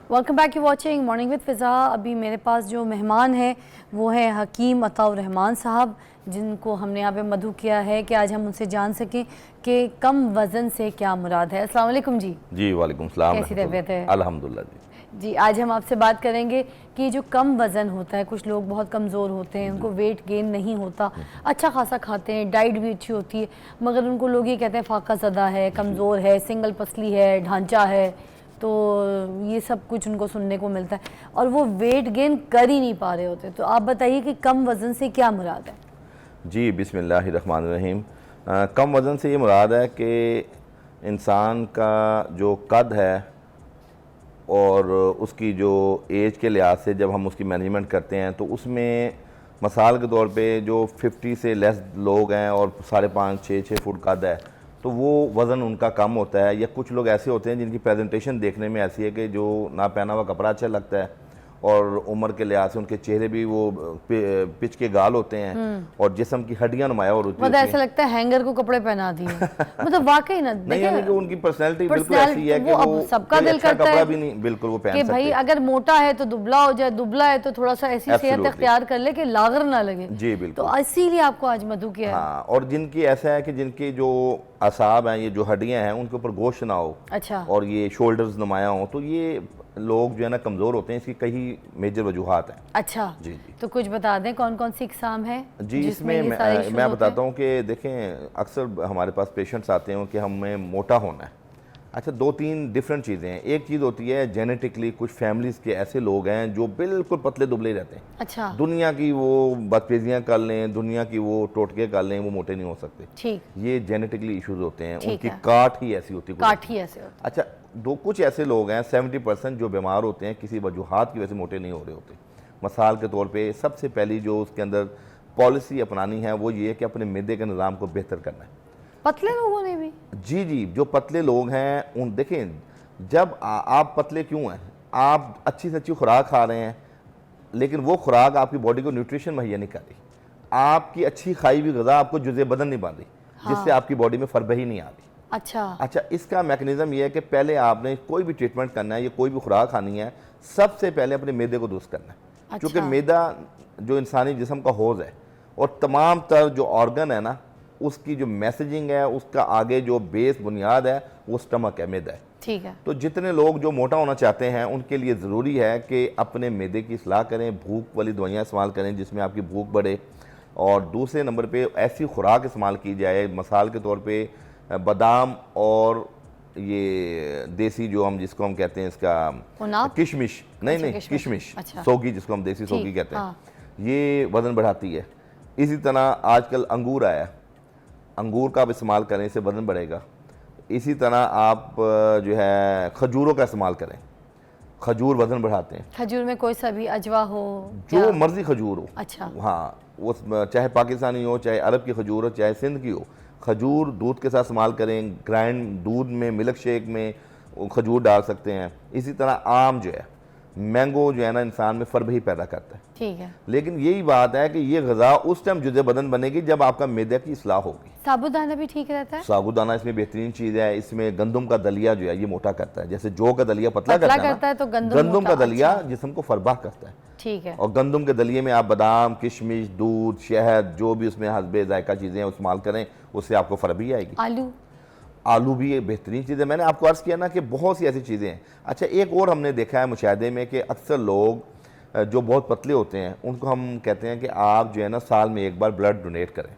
Welcome back, you watching morning with Fiza. अभी मेरे पास जो मेहमान है वो है हकीम अताउर रहमान साहब, जिनको हमने यहाँ पे मधु किया है कि आज हम उनसे जान सकें कि कम वज़न से क्या मुराद है। अस्सलाम वालेकुम जी। जी वालेकुम सलाम। कैसी तबीयत है? अल्हम्दुलिल्लाह जी, आज हम आपसे बात करेंगे कि जो कम वज़न होता है, कुछ लोग बहुत कमज़ोर होते हैं, उनको वेट गेन नहीं होता, अच्छा खासा खाते हैं, डाइट भी अच्छी होती है, मगर उनको लोग ये कहते हैं फाका ज़दा है, कमज़ोर है, सिंगल पसली है, ढांचा है, तो ये सब कुछ उनको सुनने को मिलता है और वो वेट गेन कर ही नहीं पा रहे होते। तो आप बताइए कि कम वज़न से क्या मुराद है? जी बिस्मिल्लाहिर्रहमानिर्रहीम। कम वज़न से ये मुराद है कि इंसान का जो कद है और उसकी जो एज के लिहाज से जब हम उसकी मैनेजमेंट करते हैं तो उसमें मिसाल के तौर पे जो 50 से लेस लोग हैं और 5.5-6 फुट कद है तो वो वज़न उनका कम होता है। या कुछ लोग ऐसे होते हैं जिनकी प्रेजेंटेशन देखने में ऐसी है कि जो ना पहना हुआ कपड़ा अच्छा लगता है और उम्र के लिहाज से उनके चेहरे भी वो पिच के गाल होते हैं और जिस्म की हड्डियां नुमाया हो होती मतलब ऐसा लगता है हैंगर को कपड़े पहना दिए मतलब वाकई ना नहीं, यानी कि उनकी पर्सनैलिटी बिल्कुल ऐसी है कि वो सबका दिल अच्छा करता कपड़ा है भी नहीं बिल्कुल वो पहन कि सकते भाई अगर मोटा है तो दुबला हो जाए, दुबला है तो थोड़ा सा ऐसी सेहत Absolutely. इख्तियार कर ले कि लागर ना लगे। जी बिल्कुल। तो इसीलिए आपको आज मधु किया है। हाँ, और जिनकी ऐसा है कि जिनकी जो असाब हैं, ये जो हड्डियां हैं उनके ऊपर गोश्त ना हो अच्छा और ये शोल्डर्स नुमाया हो, तो ये लोग जो है ना कमज़ोर होते हैं। इसकी कई मेजर वजूहात हैं। अच्छा जी जी तो कुछ बता दें कौन कौन सी इकसाम है जी जिसमें इसमें ये सारे issues मैं होते बताता हैं? हूँ कि देखें अक्सर हमारे पास पेशेंट्स आते हैं कि हमें मोटा होना है। अच्छा, 2-3 डिफरेंट चीज़ें हैं। एक चीज़ होती है जेनेटिकली, कुछ फैमिलीज़ के ऐसे लोग हैं जो बिल्कुल पतले दुबले रहते हैं। अच्छा दुनिया की वो बदपेजियाँ कर लें, दुनिया की वो टोटके कर लें, वो मोटे नहीं हो सकते। ठीक, ये जेनेटिकली इश्यूज होते हैं, ठीक उनकी है। काट ही ऐसी होती है। काट ही ऐसे होता अच्छा, कुछ ऐसे लोग हैं 70% जो बीमार होते हैं, किसी वजूहात की वजह से मोटे नहीं हो रहे होते। मिसाल के तौर पे सबसे पहली जो उसके अंदर पॉलिसी अपनानी है वो ये है कि अपने मैदे के निज़ाम को बेहतर करना है। पतले लोगों ने भी जी जी, जो पतले लोग हैं उन देखें, जब आप पतले क्यों हैं, आप अच्छी से अच्छी खुराक खा रहे हैं लेकिन वो खुराक आपकी बॉडी को न्यूट्रिशन मुहैया नहीं कर रही। आपकी अच्छी खाई हुई ग़िज़ा आपको जुज़े बदन नहीं बन रही, जिससे आपकी बॉडी में फरबही नहीं आ रही। अच्छा, इसका मैकेनिज्म ये है कि पहले आपने कोई भी ट्रीटमेंट करना है या कोई भी खुराक खानी है, सबसे पहले अपने मैदे को दुरुस्त करना है। क्योंकि मैदा जो इंसानी जिस्म का हौज़ है और तमाम तर जो ऑर्गन है ना, उसकी जो मैसेजिंग है, उसका आगे जो बेस बुनियाद है वो स्टमक है, मैदा है। ठीक है। तो जितने लोग जो मोटा होना चाहते हैं उनके लिए ज़रूरी है कि अपने मैदे की इस्लाह करें, भूख वाली दवाइयाँ इस्तेमाल करें जिसमें आपकी भूख बढ़े, और दूसरे नंबर पे ऐसी खुराक इस्तेमाल की जाए, मिसाल के तौर पे बादाम और ये देसी जो हम जिसको हम कहते हैं इसका किशमिश, नहीं किशमिश, सोगी जिसको हम देसी सोगी कहते हैं, ये वज़न बढ़ाती है। इसी तरह आजकल अंगूर आया, अंगूर का आप इस्तेमाल करें, इससे वज़न बढ़ेगा। इसी तरह आप जो है खजूरों का इस्तेमाल करें, खजूर वज़न बढ़ाते हैं। खजूर में कोई सा भी अजवा हो, जो मर्जी खजूर हो। अच्छा, हाँ, वो चाहे पाकिस्तानी हो, चाहे अरब की खजूर हो, चाहे सिंध की हो, खजूर दूध के साथ इस्तेमाल करें। ग्राइंड दूध में, मिल्क शेक में खजूर डाल सकते हैं। इसी तरह आम जो है, मैंगो जो है ना, इंसान में फरबही पैदा करता है। ठीक है। लेकिन यही बात है कि ये ग़िज़ा उस टाइम जुज़े बदन बनेगी जब आपका मैदे की इस्लाह होगी। साबुदाना भी ठीक रहता है? साबुदाना इसमें बेहतरीन चीज़ है। इसमें गंदम का दलिया जो है ये मोटा करता है, जैसे जौ का दलिया पतला करता है, तो गंदम का दलिया जिस्म को फरबा करता है। ठीक है। और गंदम के दलिए में आप बादाम, किशमिश, दूध, शहद, जो भी उसमें हस्बे जायका चीज़ें हैं इस्तेमाल करें, उससे आपको फरबी आएगी। आलू भी एक बेहतरीन चीज़ है। मैंने आपको अर्ज़ किया ना कि बहुत सी ऐसी चीज़ें हैं। अच्छा, एक और हमने देखा है मुशाहदे में कि अक्सर लोग जो बहुत पतले होते हैं उनको हम कहते हैं कि आप जो है ना साल में एक बार ब्लड डोनेट करें।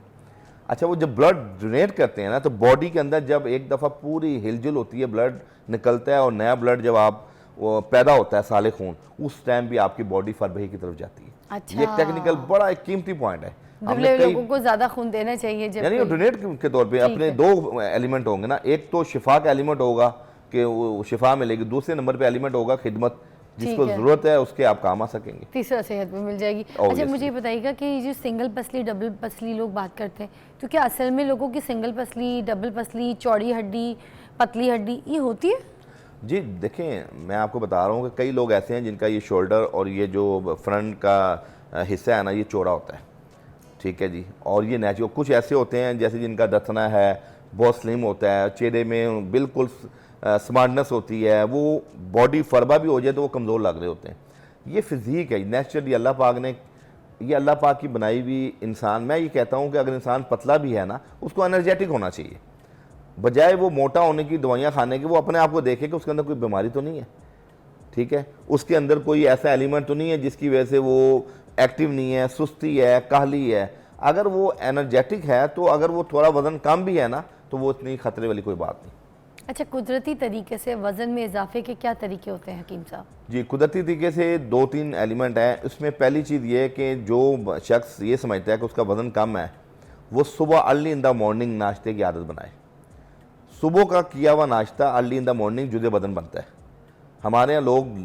अच्छा, वो जब ब्लड डोनेट करते हैं ना तो बॉडी के अंदर जब एक दफ़ा पूरी हिलजुल होती है, ब्लड निकलता है और नया ब्लड जब आप वो पैदा होता है साले खून, उस टाइम भी आपकी बॉडी फरबही की तरफ जाती है। अच्छा, ये टेक्निकल बड़ा एक कीमती पॉइंट है। दुबले लोगों को ज्यादा खून देना चाहिए, यानी डोनेट के तौर पे अपने दो एलिमेंट होंगे ना, एक तो शिफा का एलिमेंट होगा कि वो शिफा मिलेगी, दूसरे नंबर पे एलिमेंट होगा खिदमत, जिसको जरूरत है उसके आप काम आ सकेंगे, तीसरा सेहत भी मिल जाएगी। अच्छा, मुझे बताइएगा कि ये जो सिंगल पसली, डबल पसली लोग बात करते हैं, तो क्या असल में लोगों की सिंगल पसली, डबल पसली, चौड़ी हड्डी, पतली हड्डी ये होती है? जी देखें, मैं आपको बता रहा हूँ कि कई लोग ऐसे हैं जिनका ये शोल्डर और ये जो फ्रंट का हिस्सा है ना, ये चौड़ा होता है। ठीक है जी, और ये नेचुरल। कुछ ऐसे होते हैं जैसे जिनका दतना है बहुत स्लिम होता है, चेहरे में बिल्कुल स्मार्टनेस होती है, वो बॉडी फरबा भी हो जाए तो वो कमज़ोर लग रहे होते हैं। ये फिज़ीक है, नेचुरली अल्लाह पाक ने, ये अल्लाह पाक की बनाई हुई इंसान। मैं ये कहता हूँ कि अगर इंसान पतला भी है ना, उसको एनर्जेटिक होना चाहिए, बजाय वो मोटा होने की दवाइयाँ खाने की। वो अपने आप को देखे कि उसके अंदर कोई बीमारी तो नहीं है, ठीक है, उसके अंदर कोई ऐसा एलिमेंट तो नहीं है जिसकी वजह से वो एक्टिव नहीं है, सुस्ती है, काहली है। अगर वो एनर्जेटिक है तो अगर वो थोड़ा वज़न कम भी है ना तो वो इतनी ख़तरे वाली कोई बात नहीं। अच्छा, कुदरती तरीके से वज़न में इजाफे के क्या तरीके होते हैं हकीम साहब? जी, कुदरती तरीके से 2-3 एलिमेंट हैं। उसमें पहली चीज़ ये है कि जो शख्स ये समझता है कि उसका वज़न कम है, वो सुबह अर्ली इन द मॉर्निंग नाश्ते की आदत बनाए। सुबह का किया हुआ नाश्ता अर्ली इन द मॉर्निंग जुदे बदन बनता है। हमारे यहाँ लोग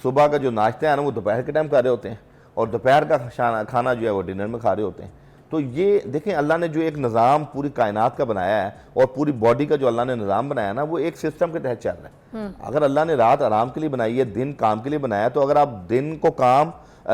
सुबह का जो नाश्ता है ना वो दोपहर के टाइम खा रहे होते हैं, और दोपहर का खाना जो है वो डिनर में खा रहे होते हैं। तो ये देखें, अल्लाह ने जो एक निज़ाम पूरी कायनात का बनाया है और पूरी बॉडी का जो अल्लाह ने निज़ाम बनाया ना, वो एक सिस्टम के तहत चल रहा है। अगर अल्लाह ने रात आराम के लिए बनाई है, दिन काम के लिए बनाया है, तो अगर आप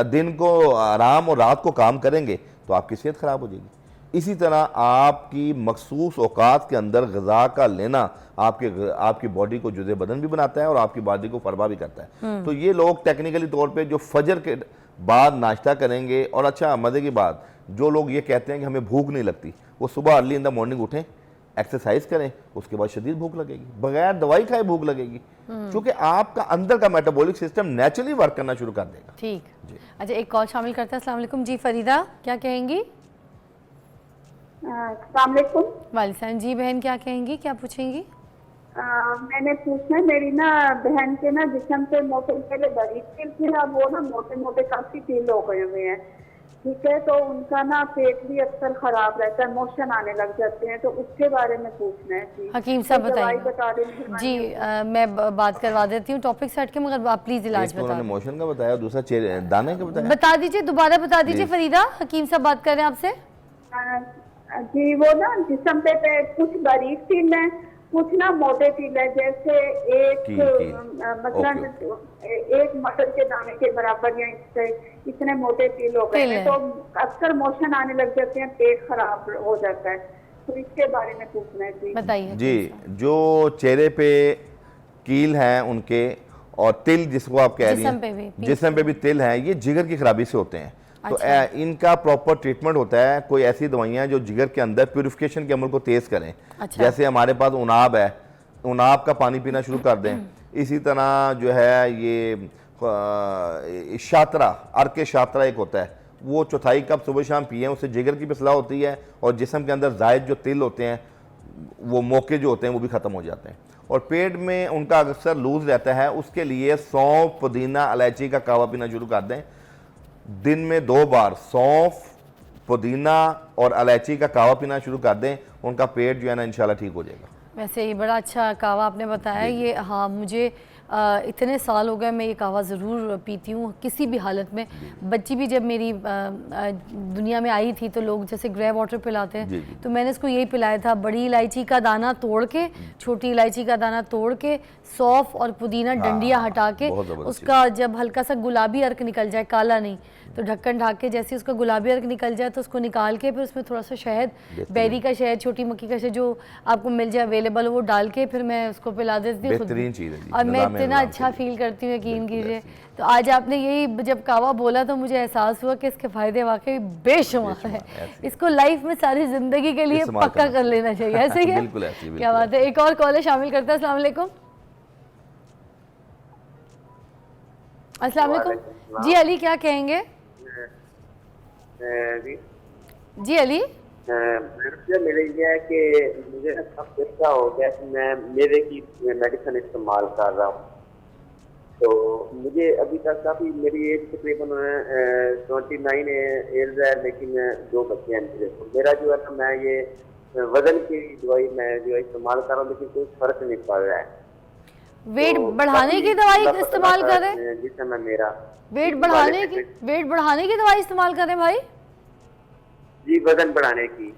दिन को आराम और रात को काम करेंगे तो आपकी सेहत ख़राब हो जाएगी। इसी तरह आपकी मखसूस औकात के अंदर ग़िज़ा का लेना आपकी बॉडी को जुज़े बदन भी बनाता है और आपकी बॉडी को फरबा भी करता है। तो ये लोग टेक्निकली तौर पे जो फजर के बाद नाश्ता करेंगे, और अच्छा मज़े की बात, जो लोग ये कहते हैं कि हमें भूख नहीं लगती, वो सुबह अर्ली इन द मॉर्निंग उठें, एक्सरसाइज करें, उसके बाद शदीद भूख लगेगी, बगैर दवाई खाए भूख लगेगी, क्योंकि आपका अंदर का मेटाबॉलिक सिस्टम नेचुरली वर्क करना शुरू कर देगा। ठीक। अच्छा, एक कॉल शामिल करते हैं। अस्सलाम वालेकुम जी, फरीदा क्या कहेंगी? अस्सलाम वालेकुम। वालेकुम जी बहन, क्या कहेंगी, क्या पूछेंगी? मैंने पूछना, मेरी ना बहन के ना जिस्म पे मोटे पहले बारीक तिल थे, अब वो ना मोटे मोटे काफी तिल हो गए हुए हैं, ठीक है, तो उनका ना पेट भी अक्सर खराब रहता है, मोशन आने लग जाते हैं, तो उसके बारे में पूछना है जी। हकीम साहब कोई दवाई बताइए। बता दें जी मैं बात करवा देती हूँ टॉपिक से हट के, मगर आप प्लीज इलाज एक तो उन्होंने बता मोशन का बताया, दूसरा दाने का बताया। बता दीजिए, दोबारा बता दीजिए फरीदा। हकीम साहब बात कर रहे हैं आपसे। जी। वो ना जिस्म पे कुछ बारीक तिल है, कुछ ना मोटे तिल है, जैसे मतलब एक मटर के दाने के बराबर या इतने मोटे तिल हो गए हैं, तो अक्सर मोशन आने लग जाते हैं, पेट खराब हो जाता है, तो इसके बारे में पूछना है जी। बताइए जी। जो चेहरे पे कील हैं उनके, और तिल जिसको आप कह रही हैं, जिस्म पे भी तिल हैं, ये जिगर की खराबी से होते हैं। तो इनका प्रॉपर ट्रीटमेंट होता है। कोई ऐसी दवाइयाँ जो जिगर के अंदर प्यूरिफिकेशन के अमल को तेज़ करें। जैसे हमारे पास उनाब है, उनाब का पानी पीना शुरू कर दें। इसी तरह जो है ये शात्रा, अर्क शात्रा एक होता है, वो चौथाई कप सुबह शाम पिए, उससे जिगर की भी सलाह होती है, और जिस्म के अंदर जायद जो तिल होते हैं, वो मौके जो होते हैं, वो भी ख़त्म हो जाते हैं। और पेट में उनका अक्सर लूज रहता है, उसके लिए सौंफ, पुदीना, इलायची का कावा पीना शुरू कर दें। दिन में 2 बार सौंफ, पुदीना और इलायची का कावा पीना शुरू कर दें, उनका पेट जो है ना इंशाल्लाह ठीक हो जाएगा। वैसे ये बड़ा अच्छा कावा आपने बताया। ये हाँ, मुझे इतने साल हो गए, मैं ये कावा ज़रूर पीती हूँ किसी भी हालत में। बच्ची भी जब मेरी दुनिया में आई थी, तो लोग जैसे ग्रे वाटर पिलाते हैं, तो मैंने इसको यही पिलाया था। बड़ी इलायची का दाना तोड़ के, छोटी इलायची का दाना तोड़ के, सौंफ और पुदीना डंडियाँ हटा के, उसका जब हल्का सा गुलाबी अर्क निकल जाए, काला नहीं, तो ढक्कन ढाक के, जैसे उसका गुलाबी अर्क निकल जाए तो उसको निकाल के, फिर उसमें थोड़ा सा शहद, बेरी का शहद, छोटी मक्की का शहद जो आपको मिल जाए अवेलेबल, वो डाल के फिर मैं उसको पिला देती हूँ। बेहतरीन चीज़ है जी, और मैं इतना अच्छा फील करती हूँ, यकीन कीजिए। तो आज आपने यही जब कावा बोला तो मुझे एहसास हुआ कि इसके फ़ायदे वाकई बेशुमार है। इसको लाइफ में सारी ज़िंदगी के लिए पक्का कर लेना चाहिए। ऐसे ही है? बिल्कुल ऐसे ही। क्या बात है। एक और कॉलर शामिल करते हैं। अस्सलाम वालेकुम। अस्सलाम वालेकुम जी। अली क्या कहेंगे? जी अली। मेरे ये है कि मुझे अब ऐसा हो गया कि मैं मेरे की मेडिसिन इस्तेमाल कर रहा हूँ, तो मुझे अभी तक काफ़ी, मेरी एज तकरीबन 29 एज है, लेकिन 2 बच्चे हैं मेरे। तो मेरा जो है ना, मैं ये वजन की दवाई मैं जो है इस्तेमाल कर रहा हूँ, लेकिन कोई फर्क नहीं पड़ रहा है। वेट तो बढ़ाने की दवाई इस्तेमाल कर रहे हैं? जिस समय मेरा वेट बढ़ाने की दवाई इस्तेमाल कर रहे हैं भाई? जी, वजन बढ़ाने की।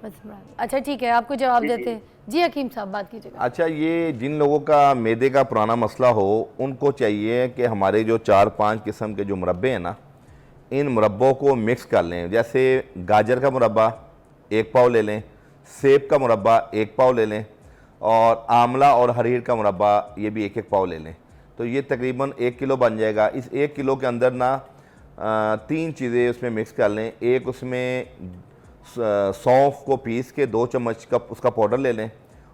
अच्छा ठीक है, आपको जवाब देते हैं। जी हकीम साहब बात कीजिएगा। अच्छा, ये जिन लोगों का मैदे का पुराना मसला हो, उनको चाहिए कि हमारे जो 4-5 किस्म के जो मुरब्बे हैं ना, इन मुरब्बों को मिक्स कर लें। जैसे गाजर का मुरब्बा 1 पाव ले लें, सेब का मुरब्बा 1 पाव ले लें, और आंवला और हरीर का मुरब्बा ये भी 1-1 पाव ले लें। तो ये तकरीबन 1 किलो बन जाएगा। इस 1 किलो के अंदर ना 3 चीज़ें उसमें मिक्स कर लें। एक उसमें सौंफ को पीस के 2 चम्मच का उसका पाउडर ले लें,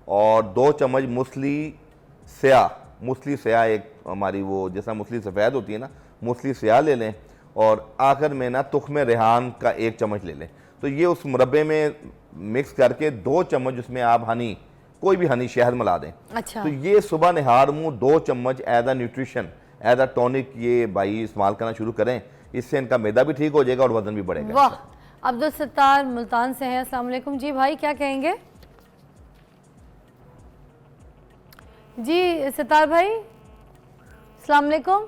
और 2 चम्मच मूसली स्या एक हमारी वो जैसा मूसली सफ़ेद होती है ना, मूसली स्या ले लें, और आखिर में ना तुख्म रेहान का 1 चम्मच ले लें। तो ये उस मुरब्बे में मिक्स करके 2 चम्मच उसमें आप हनी, कोई भी हनी, शहद मिला दें। अच्छा। तो ये सुबह निहार मुँह 2 चम्मच as a nutrition, as a tonic ये भाई इस्तेमाल करना शुरू करें। इससे इनका मैदा भी ठीक हो जाएगा और वजन भी बढ़ेगा। वाह, अब्दुल सत्तार मुल्तान से हैं। अस्सलाम वालेकुम जी भाई, क्या कहेंगे? जी सत्तार भाई, अस्सलाम वालेकुम।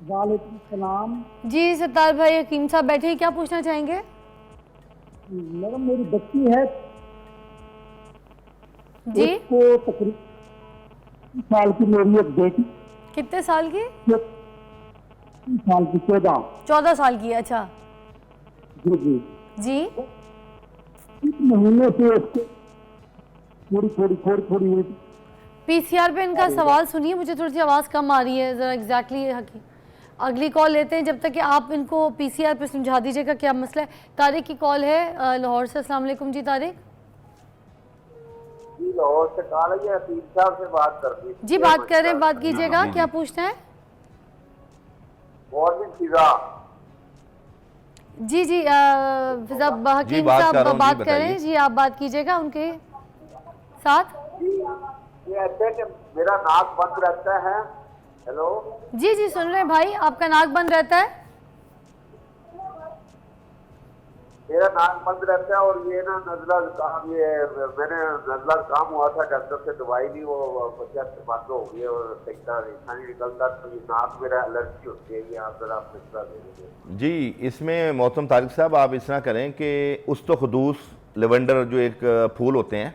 वालेकुम सलाम। जी सत्तार भाई, हकीम साहब बैठे, क्या पूछना चाहेंगे? मैडम मेरी बच्ची है, जी उसको तकरीबन साल की, मेरी एक बेटी कितने साल की? साल की, 14 साल की, अच्छा जी जी। जी। इस महीने से उसको थोड़ी पीसीआर पे इनका सवाल सुनिए, मुझे थोड़ी सी आवाज़ कम आ रही है, ज़रा एग्जैक्टली अगली कॉल लेते हैं, जब तक कि आप इनको पीसीआर पे समझा दीजिएगा क्या मसला है। तारिक की कॉल है लाहौर से। अस्सलाम वालेकुम जी तारिक। जी लाहौर से कॉल है, हकीम साहब से बात कर दी जी बात कर रहे हैं, बात कीजिएगा, क्या पूछना है? मॉर्निंग फिजा। जी जी फिजा हकीम बात कर रहा साहब हूँ, बात जी, कर रहे हैं, बताइए। जी आप बात कीजिएगा उनके साथ। ये ऐसे है कि मेरा नाक बंद रहता है। हेलो जी जी सुन रहे हैं भाई, आपका नाक बंद रहता है? मेरा नाक बंद रहता है और ये ना नजला जुकाम, ये मैंने नजला जुकाम हुआ था, डॉक्टर से दवाई ली, वो वजह से बंद हो गई और नहीं निकलता, तो ये नाक मेरा एलर्जी होती है। ये आप जरा फैसला दे दीजिए। जी, इसमें मोहतरम तारिक साहब आप इस तरह करें कि उस्तखुदूस लेवेंडर जो एक फूल होते हैं,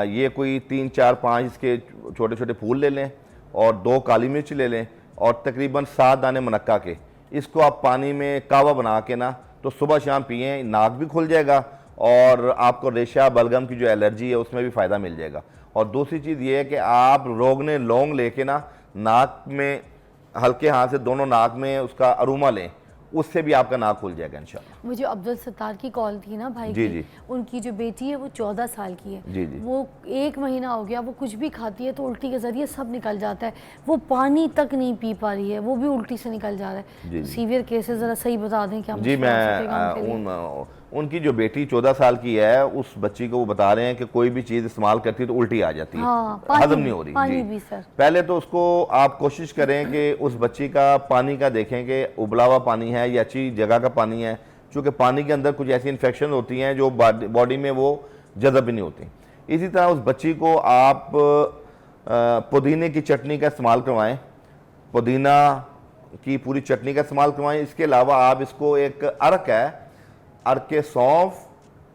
ये कोई 3 4 5 इसके छोटे छोटे फूल ले लें और 2 काली मिर्च ले लें और तकरीबन 7 दाने मुनक्का के, इसको आप पानी में कावा बना के ना तो सुबह शाम पिएं, नाक भी खुल जाएगा और आपको रेशा बलगम की जो एलर्जी है उसमें भी फ़ायदा मिल जाएगा। और दूसरी चीज़ ये है कि आप रोगने लौंग लेके ना नाक में हल्के हाथ से दोनों नाक में उसका अरोमा लें, उससे भी आपका नाक खुल जाएगा इंशाल्लाह। मुझे अब्दुल सत्तार की कॉल थी ना भाई जी, की, जी। उनकी जो बेटी है वो 14 साल की है। जी, जी। वो 1 महीना हो गया, वो कुछ भी खाती है तो उल्टी के ज़रिए सब निकल जाता है, वो पानी तक नहीं पी पा रही है, वो भी उल्टी से निकल जा रहा है। जी, जी। सीवियर केसेस ज़रा सही बता दें क्या जी, मसला हो सकेगा उनके लिए? उनकी जो बेटी 14 साल की है, उस बच्ची को वो बता रहे हैं कि कोई भी चीज़ इस्तेमाल करती है तो उल्टी आ जाती है, हाँ, हजम नहीं हो रही। पानी जी। भी सर। पहले तो उसको आप कोशिश करें कि उस बच्ची का पानी का देखें कि उबला हुआ पानी है या अच्छी जगह का पानी है, क्योंकि पानी के अंदर कुछ ऐसी इन्फेक्शन होती हैं जो बॉडी में वो जज़ब भी नहीं होती। इसी तरह उस बच्ची को आप पुदीने की चटनी का इस्तेमाल करवाएं, पुदीना की पूरी चटनी का इस्तेमाल करवाएं। इसके अलावा आप इसको एक अर्क है, अर्क के सौंफ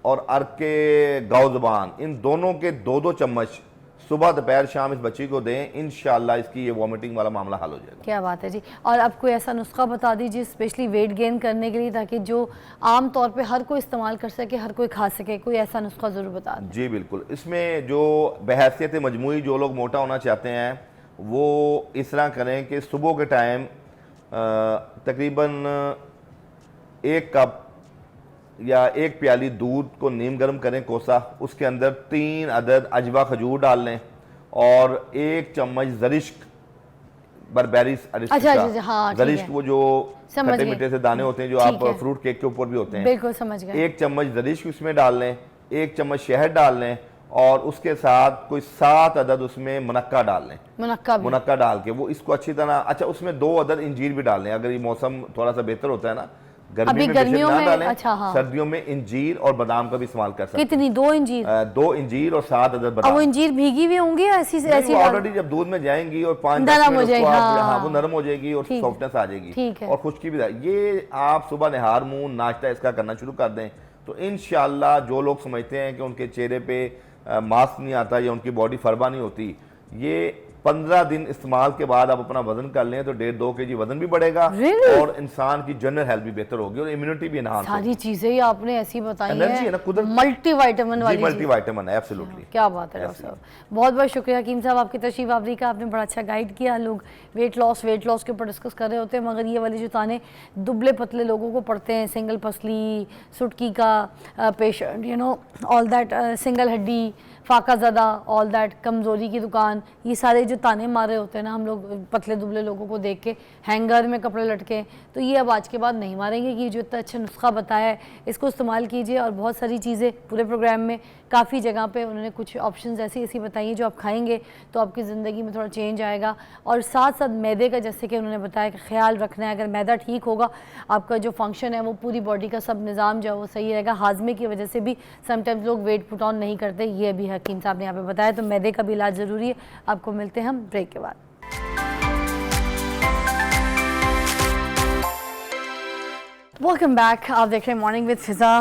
और अर्क के गाउज़बान, इन दोनों के 2-2 चम्मच सुबह दोपहर शाम इस बच्ची को दें, इंशाल्लाह इसकी ये वॉमिटिंग वाला मामला हल हो जाएगा। क्या बात है जी। और अब कोई ऐसा नुस्खा बता दीजिए स्पेशली वेट गेन करने के लिए, ताकि जो आम तौर पे हर कोई इस्तेमाल कर सके, हर कोई खा सके, कोई ऐसा नुस्खा ज़रूर बता दें। जी बिल्कुल, इसमें जो बहैसियत मजमूई जो लोग मोटा होना चाहते हैं वो इस तरह करें कि सुबह के टाइम तकरीबन 1 कप या 1 प्याली दूध को नीम गर्म करें कोसा, उसके अंदर 3 अदद अजवा खजूर डाल लें और 1 चम्मच जरिश्क, बरबेरीज अच्छा, हाँ, ठीक जरिश्क, है। वो जो समझ खट्टे गए। मीठे से दाने होते हैं जो ठीक आप है। फ्रूट केक के ऊपर भी होते हैं, बिल्कुल समझ गए। 1 चम्मच जरिश्क उसमें डाल लें, 1 चम्मच शहद डाल लें और उसके साथ कोई 7 अदद उसमें मुनक्का डाल लें। मुनक्का डाल के वो इसको अच्छी तरह, अच्छा उसमें 2 अदद इंजीर भी डाल लें, अगर ये मौसम थोड़ा सा बेहतर होता है ना, गर्मी में गर्मियों ना में, डालें, अच्छा, हाँ। सर्दियों में इंजीर और बादाम का भी इस्तेमाल कर सकते हैं। कितनी? 2 इंजीर? 2 इंजीर और 7 अदद अब बादाम। वो इंजीर भीगी हुई होंगी या ऐसी ऐसी? ऑलरेडी जब दूध में जाएंगी और 5-10 नरम हो मिनट उसको जाएगी, आप, हाँ। हाँ, वो नरम हो जाएगी और ठीक है। सॉफ्टनेस आ जाएगी। ठीक है। और खुश्की भी ये आप सुबह निहार मुंह नाश्ता इसका करना शुरू कर दें तो इंशाल्लाह जो लोग समझते हैं कि उनके चेहरे पे मास्क नहीं आता या उनकी बॉडी फरबा नहीं होती, ये 15 दिन इस्तेमाल के बाद आप अपना वजन कर लें तो 1.5-2 kg वजन भी बढ़ेगा। Really? और इंसान की जनरल हेल्थ भी बेहतर होगी और इम्यूनिटी भी इनहांस होगी। सारी चीजें ही आपने ऐसी बताई एनर्जी है ना, कुदरत। मल्टीविटामिन वाली चीज़। मल्टीविटामिन है, एब्सोल्युटली। क्या बात है डॉक्टर साहब, बहुत बहुत शुक्रिया हकीम साहब, आपकी तशरीफ आवरी का, आपने बड़ा अच्छा गाइड किया। लोग वेट लॉस के ऊपर डिस्कस कर रहे होते हैं, मगर ये वाली जो ताने दुबले पतले लोगों को पड़ते हैं, सिंगल पसली, सुटकी का patient, you know all that, single हड्डी, फाका ज़दा, ऑल दैट, कमज़ोरी की दुकान, ये सारे जो जो ताने मारे होते हैं ना हम लोग पतले दुबले लोगों को देख के, हैंगर में कपड़े लटके, तो ये अब आज के बाद नहीं मारेंगे कि जो इतना अच्छा नुस्खा बताया है इसको इस्तेमाल कीजिए। और बहुत सारी चीज़ें पूरे प्रोग्राम में काफ़ी जगह पे उन्होंने कुछ ऑप्शंस ऐसी बताई हैं जो आप खाएंगे तो आपकी ज़िंदगी में थोड़ा चेंज आएगा। और साथ साथ मैदे का, जैसे कि उन्होंने बताया कि ख्याल रखना है, अगर मैदा ठीक होगा आपका जो फंक्शन है वो पूरी बॉडी का सब निज़ाम जो है वो सही रहेगा। हाजमे की वजह से भी समटाइम्स लोग वेट पुट ऑन नहीं करते, ये भी हकीम साहब ने यहाँ पे बताया। तो मैदे का भी इलाज ज़रूरी है। आपको मिलते हैं हम ब्रेक के बाद। वेलकम बैक, आप देख रहे हैं मॉर्निंग विद फिज़ा।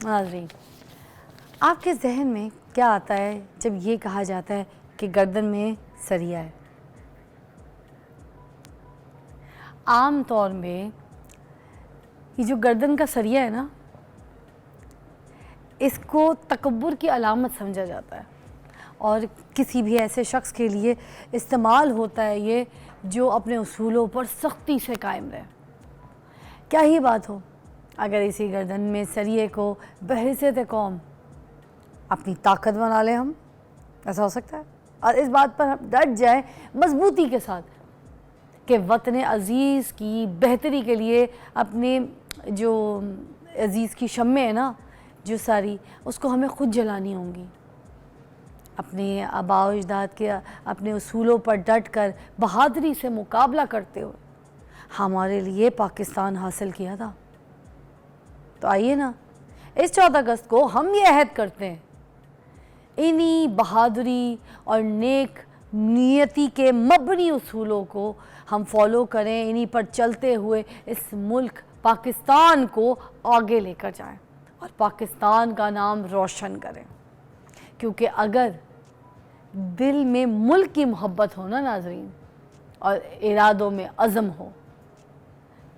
नाज़रीन, आपके जहन में क्या आता है जब ये कहा जाता है कि गर्दन में सरिया है? आम तौर में ये जो गर्दन का सरिया है ना, इसको तकब्बुर की अलामत समझा जाता है और किसी भी ऐसे शख्स के लिए इस्तेमाल होता है ये जो अपने उसूलों पर सख्ती से कायम रहे। क्या ही बात हो, अगर इसी गर्दन में सरिये को बहैसियत कौम अपनी ताकत बना लें हम, ऐसा हो सकता है। और इस बात पर हम डट जाए मजबूती के साथ कि वतन अज़ीज़ की बेहतरी के लिए अपने जो अज़ीज़ की शम्में है ना जो सारी, उसको हमें ख़ुद जलानी होंगी। अपने आबा व अजदाद के अपने उसूलों पर डट कर बहादुरी से मुकाबला करते हुए हमारे लिए पाकिस्तान हासिल किया था। तो आइए ना, इस 14 अगस्त को हम ये अहद करते हैं, इन्हीं बहादुरी और नेक नियति के मबनी उसूलों को हम फॉलो करें, इन्हीं पर चलते हुए इस मुल्क पाकिस्तान को आगे लेकर जाएं और पाकिस्तान का नाम रोशन करें। क्योंकि अगर दिल में मुल्क की मोहब्बत हो ना नाज़रीन, और इरादों में अज़म हो,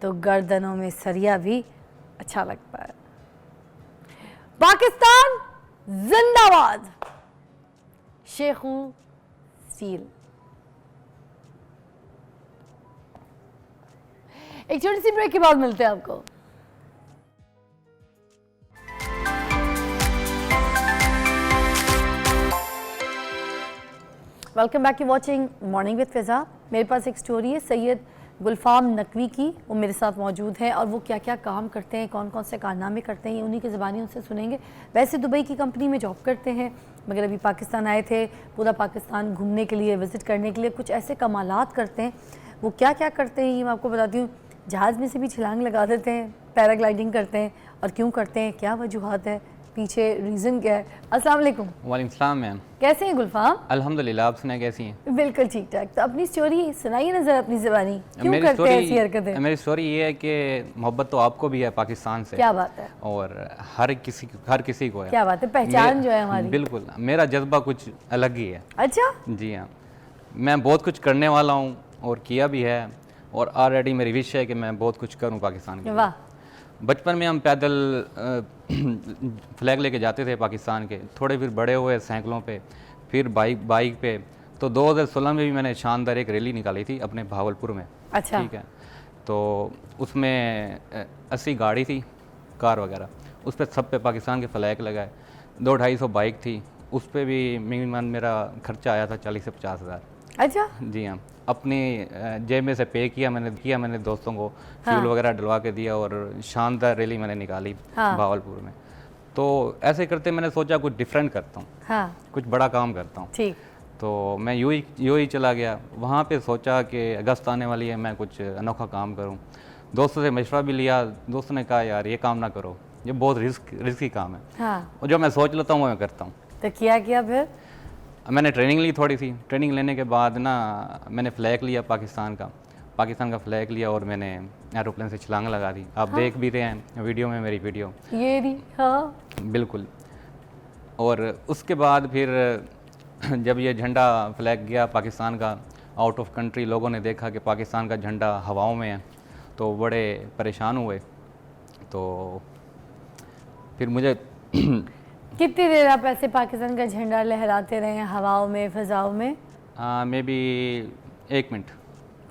तो गर्दनों में सरिया भी अच्छा लगता है। पाकिस्तान जिंदाबाद। शेखू स्टील। एक छोटी सी ब्रेक के बाद मिलते हैं आपको। Welcome back, you watching morning with Fiza. मेरे पास एक स्टोरी है सैयद गुलफाम नकवी की, वो मेरे साथ मौजूद है और वो क्या क्या काम करते हैं, कौन कौन से कारनामे करते हैं, उन्हीं की ज़बानी उनसे सुनेंगे। वैसे दुबई की कंपनी में जॉब करते हैं मगर अभी पाकिस्तान आए थे, पूरा पाकिस्तान घूमने के लिए, विज़िट करने के लिए, कुछ ऐसे कमालात करते हैं। वो क्या क्या करते हैं ये मैं आपको बताती हूँ। जहाज़ में से भी छलांग लगा देते हैं, पैराग्लाइडिंग करते हैं, और क्यों करते हैं, क्या वजूहात है, पीछे रीज़न क्या है। अस्सलाम वालेकुम। वालेकुम सलाम मैम। कैसे हैं गुलफाम? अल्हम्दुलिल्लाह, आप सुनाए कैसी हैं? बिल्कुल ठीक ठाक। तो अपनी स्टोरी सुनाइए ना ज़रा, अपनी ज़बानी, क्यों करते हैं ऐसी हरकतें? मेरी स्टोरी ये है कि मोहब्बत तो आपको भी है पाकिस्तान से। क्या बात है। और हर किसी को है। क्या बात है, पहचान जो है हमारी। बिल्कुल, मेरा जज्बा कुछ अलग ही है। अच्छा जी हाँ, मैं बहुत कुछ करने वाला हूँ और किया भी है, और ऑलरेडी मेरी विश है कि मैं बहुत कुछ करूँ पाकिस्तान के लिए। वाह। बचपन में हम पैदल फ्लैग लेके जाते थे पाकिस्तान के, थोड़े फिर बड़े हुए साइकिलों पे, फिर बाइक पे। तो 2016 में भी मैंने शानदार एक रैली निकाली थी अपने भावलपुर में। अच्छा। ठीक है, तो उसमें 80 गाड़ी थी, कार वगैरह, उस पर सब पे पाकिस्तान के फ्लैग लगाए। 200-250 बाइक थी, उस पर भी मिनिमम मेरा खर्चा आया था 40 से 50 हज़ार। अच्छा। जी हाँ, अपनी जेब में से पे किया मैंने दोस्तों को, फ्यूल वगैरह डलवा के दिया और शानदार रैली मैंने निकाली भावलपुर में। तो ऐसे करते मैंने सोचा कुछ डिफरेंट करता हूँ, कुछ बड़ा काम करता हूँ। ठीक। तो मैं यूं ही चला गया वहाँ पे, सोचा कि अगस्त आने वाली है, मैं कुछ अनोखा काम करूँ। दोस्तों से मशवरा भी लिया, दोस्तों ने कहा यार ये काम ना करो, ये बहुत रिस्की काम है, और जो मैं सोच लेता हूँ वो मैं करता हूँ। तो किया फिर? मैंने ट्रेनिंग ली थोड़ी सी, ट्रेनिंग लेने के बाद ना मैंने फ्लैग लिया पाकिस्तान का फ्लैग लिया और मैंने एरोप्लेन से छलांग लगा दी। आप देख भी रहे हैं वीडियो में, मेरी वीडियो ये भी। हाँ बिल्कुल। और उसके बाद फिर जब ये झंडा फ्लैग गया पाकिस्तान का आउट ऑफ कंट्री, लोगों ने देखा कि पाकिस्तान का झंडा हवाओं में है, तो बड़े परेशान हुए। तो फिर मुझे कितनी देर आप ऐसे पाकिस्तान का झंडा लहराते रहे हवाओं में, फिजाओं में? May be 1 minute.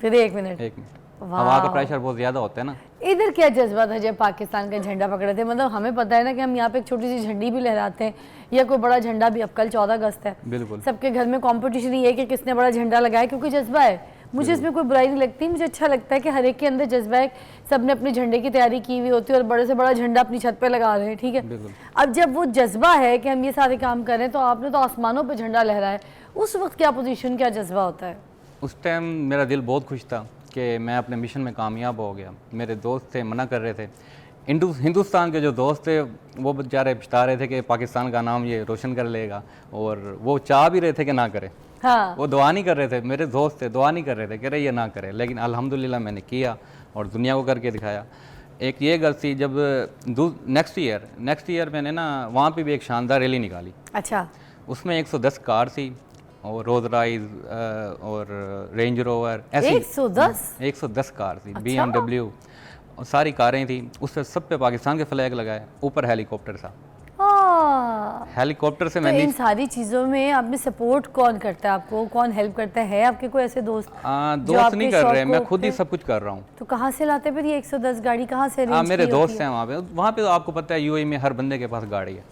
फिर 1 मिनट? 1 मिनट। हवा का प्रेशर बहुत ज़्यादा होता है ना। इधर क्या जज्बा था जब पाकिस्तान का झंडा पकड़े थे? मतलब हमें पता है ना कि हम यहाँ पे एक छोटी सी झंडी भी लहराते हैं या कोई बड़ा झंडा भी, अब कल 14 अगस्त है, बिल्कुल। सबके घर में कंपटीशन ये है कि किसने बड़ा झंडा लगाया, क्योंकि जज्बा है। मुझे इसमें कोई बुराई नहीं लगती, मुझे अच्छा लगता है कि हर एक के अंदर जज्बा है, सबने अपने झंडे की तैयारी की हुई होती है और बड़े से बड़ा झंडा अपनी छत पे लगा रहे हैं, ठीक है। अब जब वो जज्बा है कि हम ये सारे काम कर रहे हैं, तो आपने तो आसमानों पे झंडा लहराया, उस वक्त क्या पोजीशन, क्या जज्बा होता है? उस टाइम मेरा दिल बहुत खुश था कि मैं अपने मिशन में कामयाब हो गया। मेरे दोस्त थे, मना कर रहे थे। हिंदुस्तान के जो दोस्त थे वो बेचारे पछता रहे थे कि पाकिस्तान का नाम ये रोशन कर लेगा, और वो चाह भी रहे थे कि ना करे। हाँ। वो दुआ नहीं कर रहे थे, मेरे दोस्त थे, दुआ नहीं कर रहे थे, कह रहे ये ना करे, लेकिन अल्हम्दुलिल्लाह मैंने किया और दुनिया को करके दिखाया। एक ये गलती जब नेक्स्ट ईयर मैंने ना वहाँ पे भी एक शानदार रैली निकाली। अच्छा। उसमें 110 कार थी और रोज राइज और रेंज रोवर, ऐसी 110 कार थी। BMW और सारी कारें थी, उससे सब पे पाकिस्तान के फ्लैग लगाए, ऊपर हेलीकॉप्टर था। हेलीकॉप्टर से तो मैंने इन सारी चीज़ों में आपने सपोर्ट कौन करता है आपको, कौन हेल्प करता है? आपके कोई ऐसे दोस्त? दोस्त नहीं कर रहे, मैं खुद ही सब कुछ कर रहा हूँ। तो कहाँ से लाते फिर ये 110 गाड़ी, कहाँ से अरेंज मेरे की दोस्त होती हैं वहाँ पे तो आपको पता है UAE में हर बंदे के पास गाड़ी है,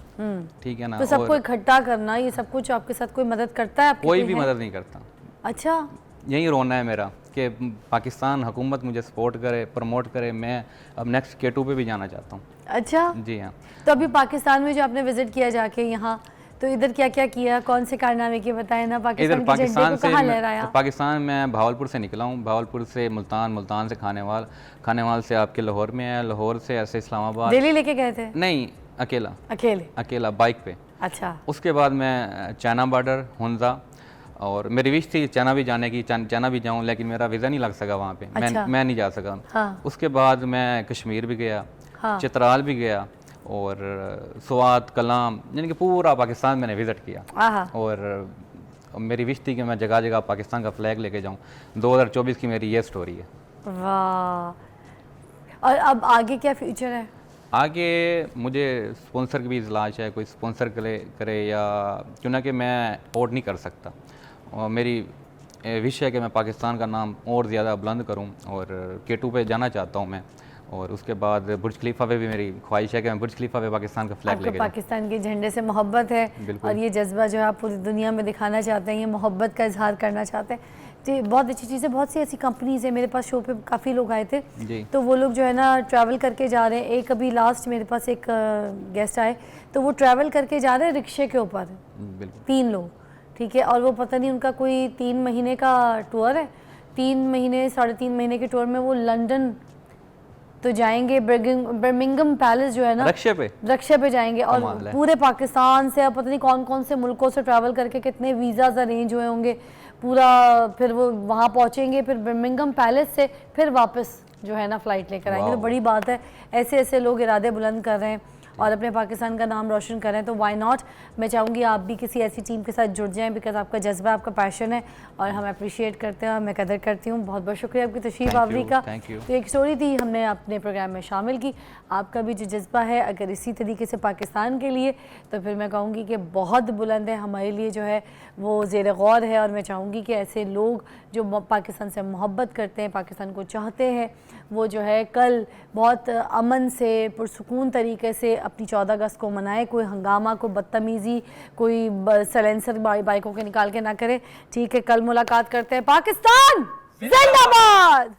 ठीक है ना। तो सबको इकट्ठा करना, ये सब कुछ आपके साथ कोई मदद करता है? कोई भी मदद नहीं करता। अच्छा। यही रोना है मेरा कि पाकिस्तान हुकूमत मुझे सपोर्ट करे, प्रमोट करे। मैं अब नेक्स्ट K2 पे भी जाना चाहता हूँ। अच्छा जी हाँ। तो अभी पाकिस्तान में जो आपने विजिट किया जाके यहाँ, तो इधर क्या क्या किया, कौन से कारनामे किए, बताएं ना। इधर पाकिस्तान से लहराया? पाकिस्तान में भावलपुर से निकला हूँ, भावलपुर से मुल्तान, मुल्तान से खानेवाल से आपके लाहौर में है, लाहौर से ऐसे इस्लामाबाद। दिल्ली लेके गए थे? नहीं, अकेला बाइक पे। अच्छा। उसके बाद मैं चाइना बॉर्डर, हुंजा, और मेरी विश थी चाइना भी जाने की, चाइना भी जाऊं, लेकिन मेरा वीज़ा नहीं लग सका वहाँ पे। अच्छा। मैं नहीं जा सका। हाँ। उसके बाद मैं कश्मीर भी गया। हाँ। चित्राल भी गया और स्वात, कलाम, यानी कि पूरा पाकिस्तान मैंने विज़िट किया। और मेरी विश थी कि मैं जगह जगह पाकिस्तान का फ्लैग लेके जाऊँ। 2024 की मेरी ये स्टोरी है। वाह। और अब आगे क्या फ्यूचर है? आगे मुझे स्पॉन्सर की भी तलाश है, कोई स्पॉन्सर करे या क्यों ना, कि मैं अफोर्ड नहीं कर सकता। और मेरी विश है कि मैं पाकिस्तान का नाम और ज़्यादा बुलंद करूं, और K2 पे जाना चाहता हूं मैं। और उसके बाद बुर्ज खलीफा पे भी मेरी ख्वाहिश है कि मैं बुर्ज खलीफा पे पाकिस्तान का फ्लैग लेके जाऊं। पाकिस्तान के झंडे से मोहब्बत है, और ये जज्बा जो है आप पूरी दुनिया में दिखाना चाहते हैं, ये मोहब्बत का इजहार करना चाहते हैं। जी, बहुत अच्छी चीज़ है। बहुत सी ऐसी कंपनीज़ है, मेरे पास शो पे काफ़ी लोग आए थे जी। तो वो लोग जो है ना ट्रैवल करके जा रहे हैं। एक अभी लास्ट मेरे पास एक गेस्ट आए, तो वो ट्रैवल करके जा रहे हैं रिक्शे के ऊपर, 3 लोग, ठीक है। और वो पता नहीं उनका कोई 3 महीने का टूर है, 3 महीने 3.5 महीने के टूर में वो लंदन तो जाएंगे, बर्मिंघम पैलेस जो है ना, रक्षे पे जाएंगे, और पूरे पाकिस्तान से, अब पता नहीं कौन कौन से मुल्कों से ट्रैवल करके कितने वीज़ाज अरेंज हुए होंगे पूरा। फिर वो वहाँ पहुँचेंगे, फिर बर्मिंघम पैलेस से फिर वापस जो है ना फ़्लाइट लेकर आएंगे। तो बड़ी बात है, ऐसे ऐसे लोग इरादे बुलंद कर रहे हैं और अपने पाकिस्तान का नाम रोशन कर रहे हैं, तो वाई नॉट। मैं चाहूँगी आप भी किसी ऐसी टीम के साथ जुड़ जाएं, बिकॉज आपका जज्बा, आपका पैशन है, और हम अप्रिशिएट करते हैं और मैं कदर करती हूँ। बहुत बहुत शुक्रिया आपकी तशरीफ़ आवरी का। तो एक स्टोरी थी, हमने अपने प्रोग्राम में शामिल की। आपका भी जो जज्बा है अगर इसी तरीके से पाकिस्तान के लिए, तो फिर मैं कहूँगी कि बहुत बुलंद है, हमारे लिए जो है वो ज़ेर गौर है। और मैं चाहूँगी कि ऐसे लोग जो पाकिस्तान से मोहब्बत करते हैं, पाकिस्तान को चाहते हैं, वो जो है कल बहुत अमन से, पुरसुकून तरीके से अपनी 14 अगस्त को मनाए। कोई हंगामा, कोई बदतमीज़ी, कोई सलेंसर बाइकों के निकाल के ना करे, ठीक है। कल मुलाकात करते हैं। पाकिस्तान जिंदाबाद।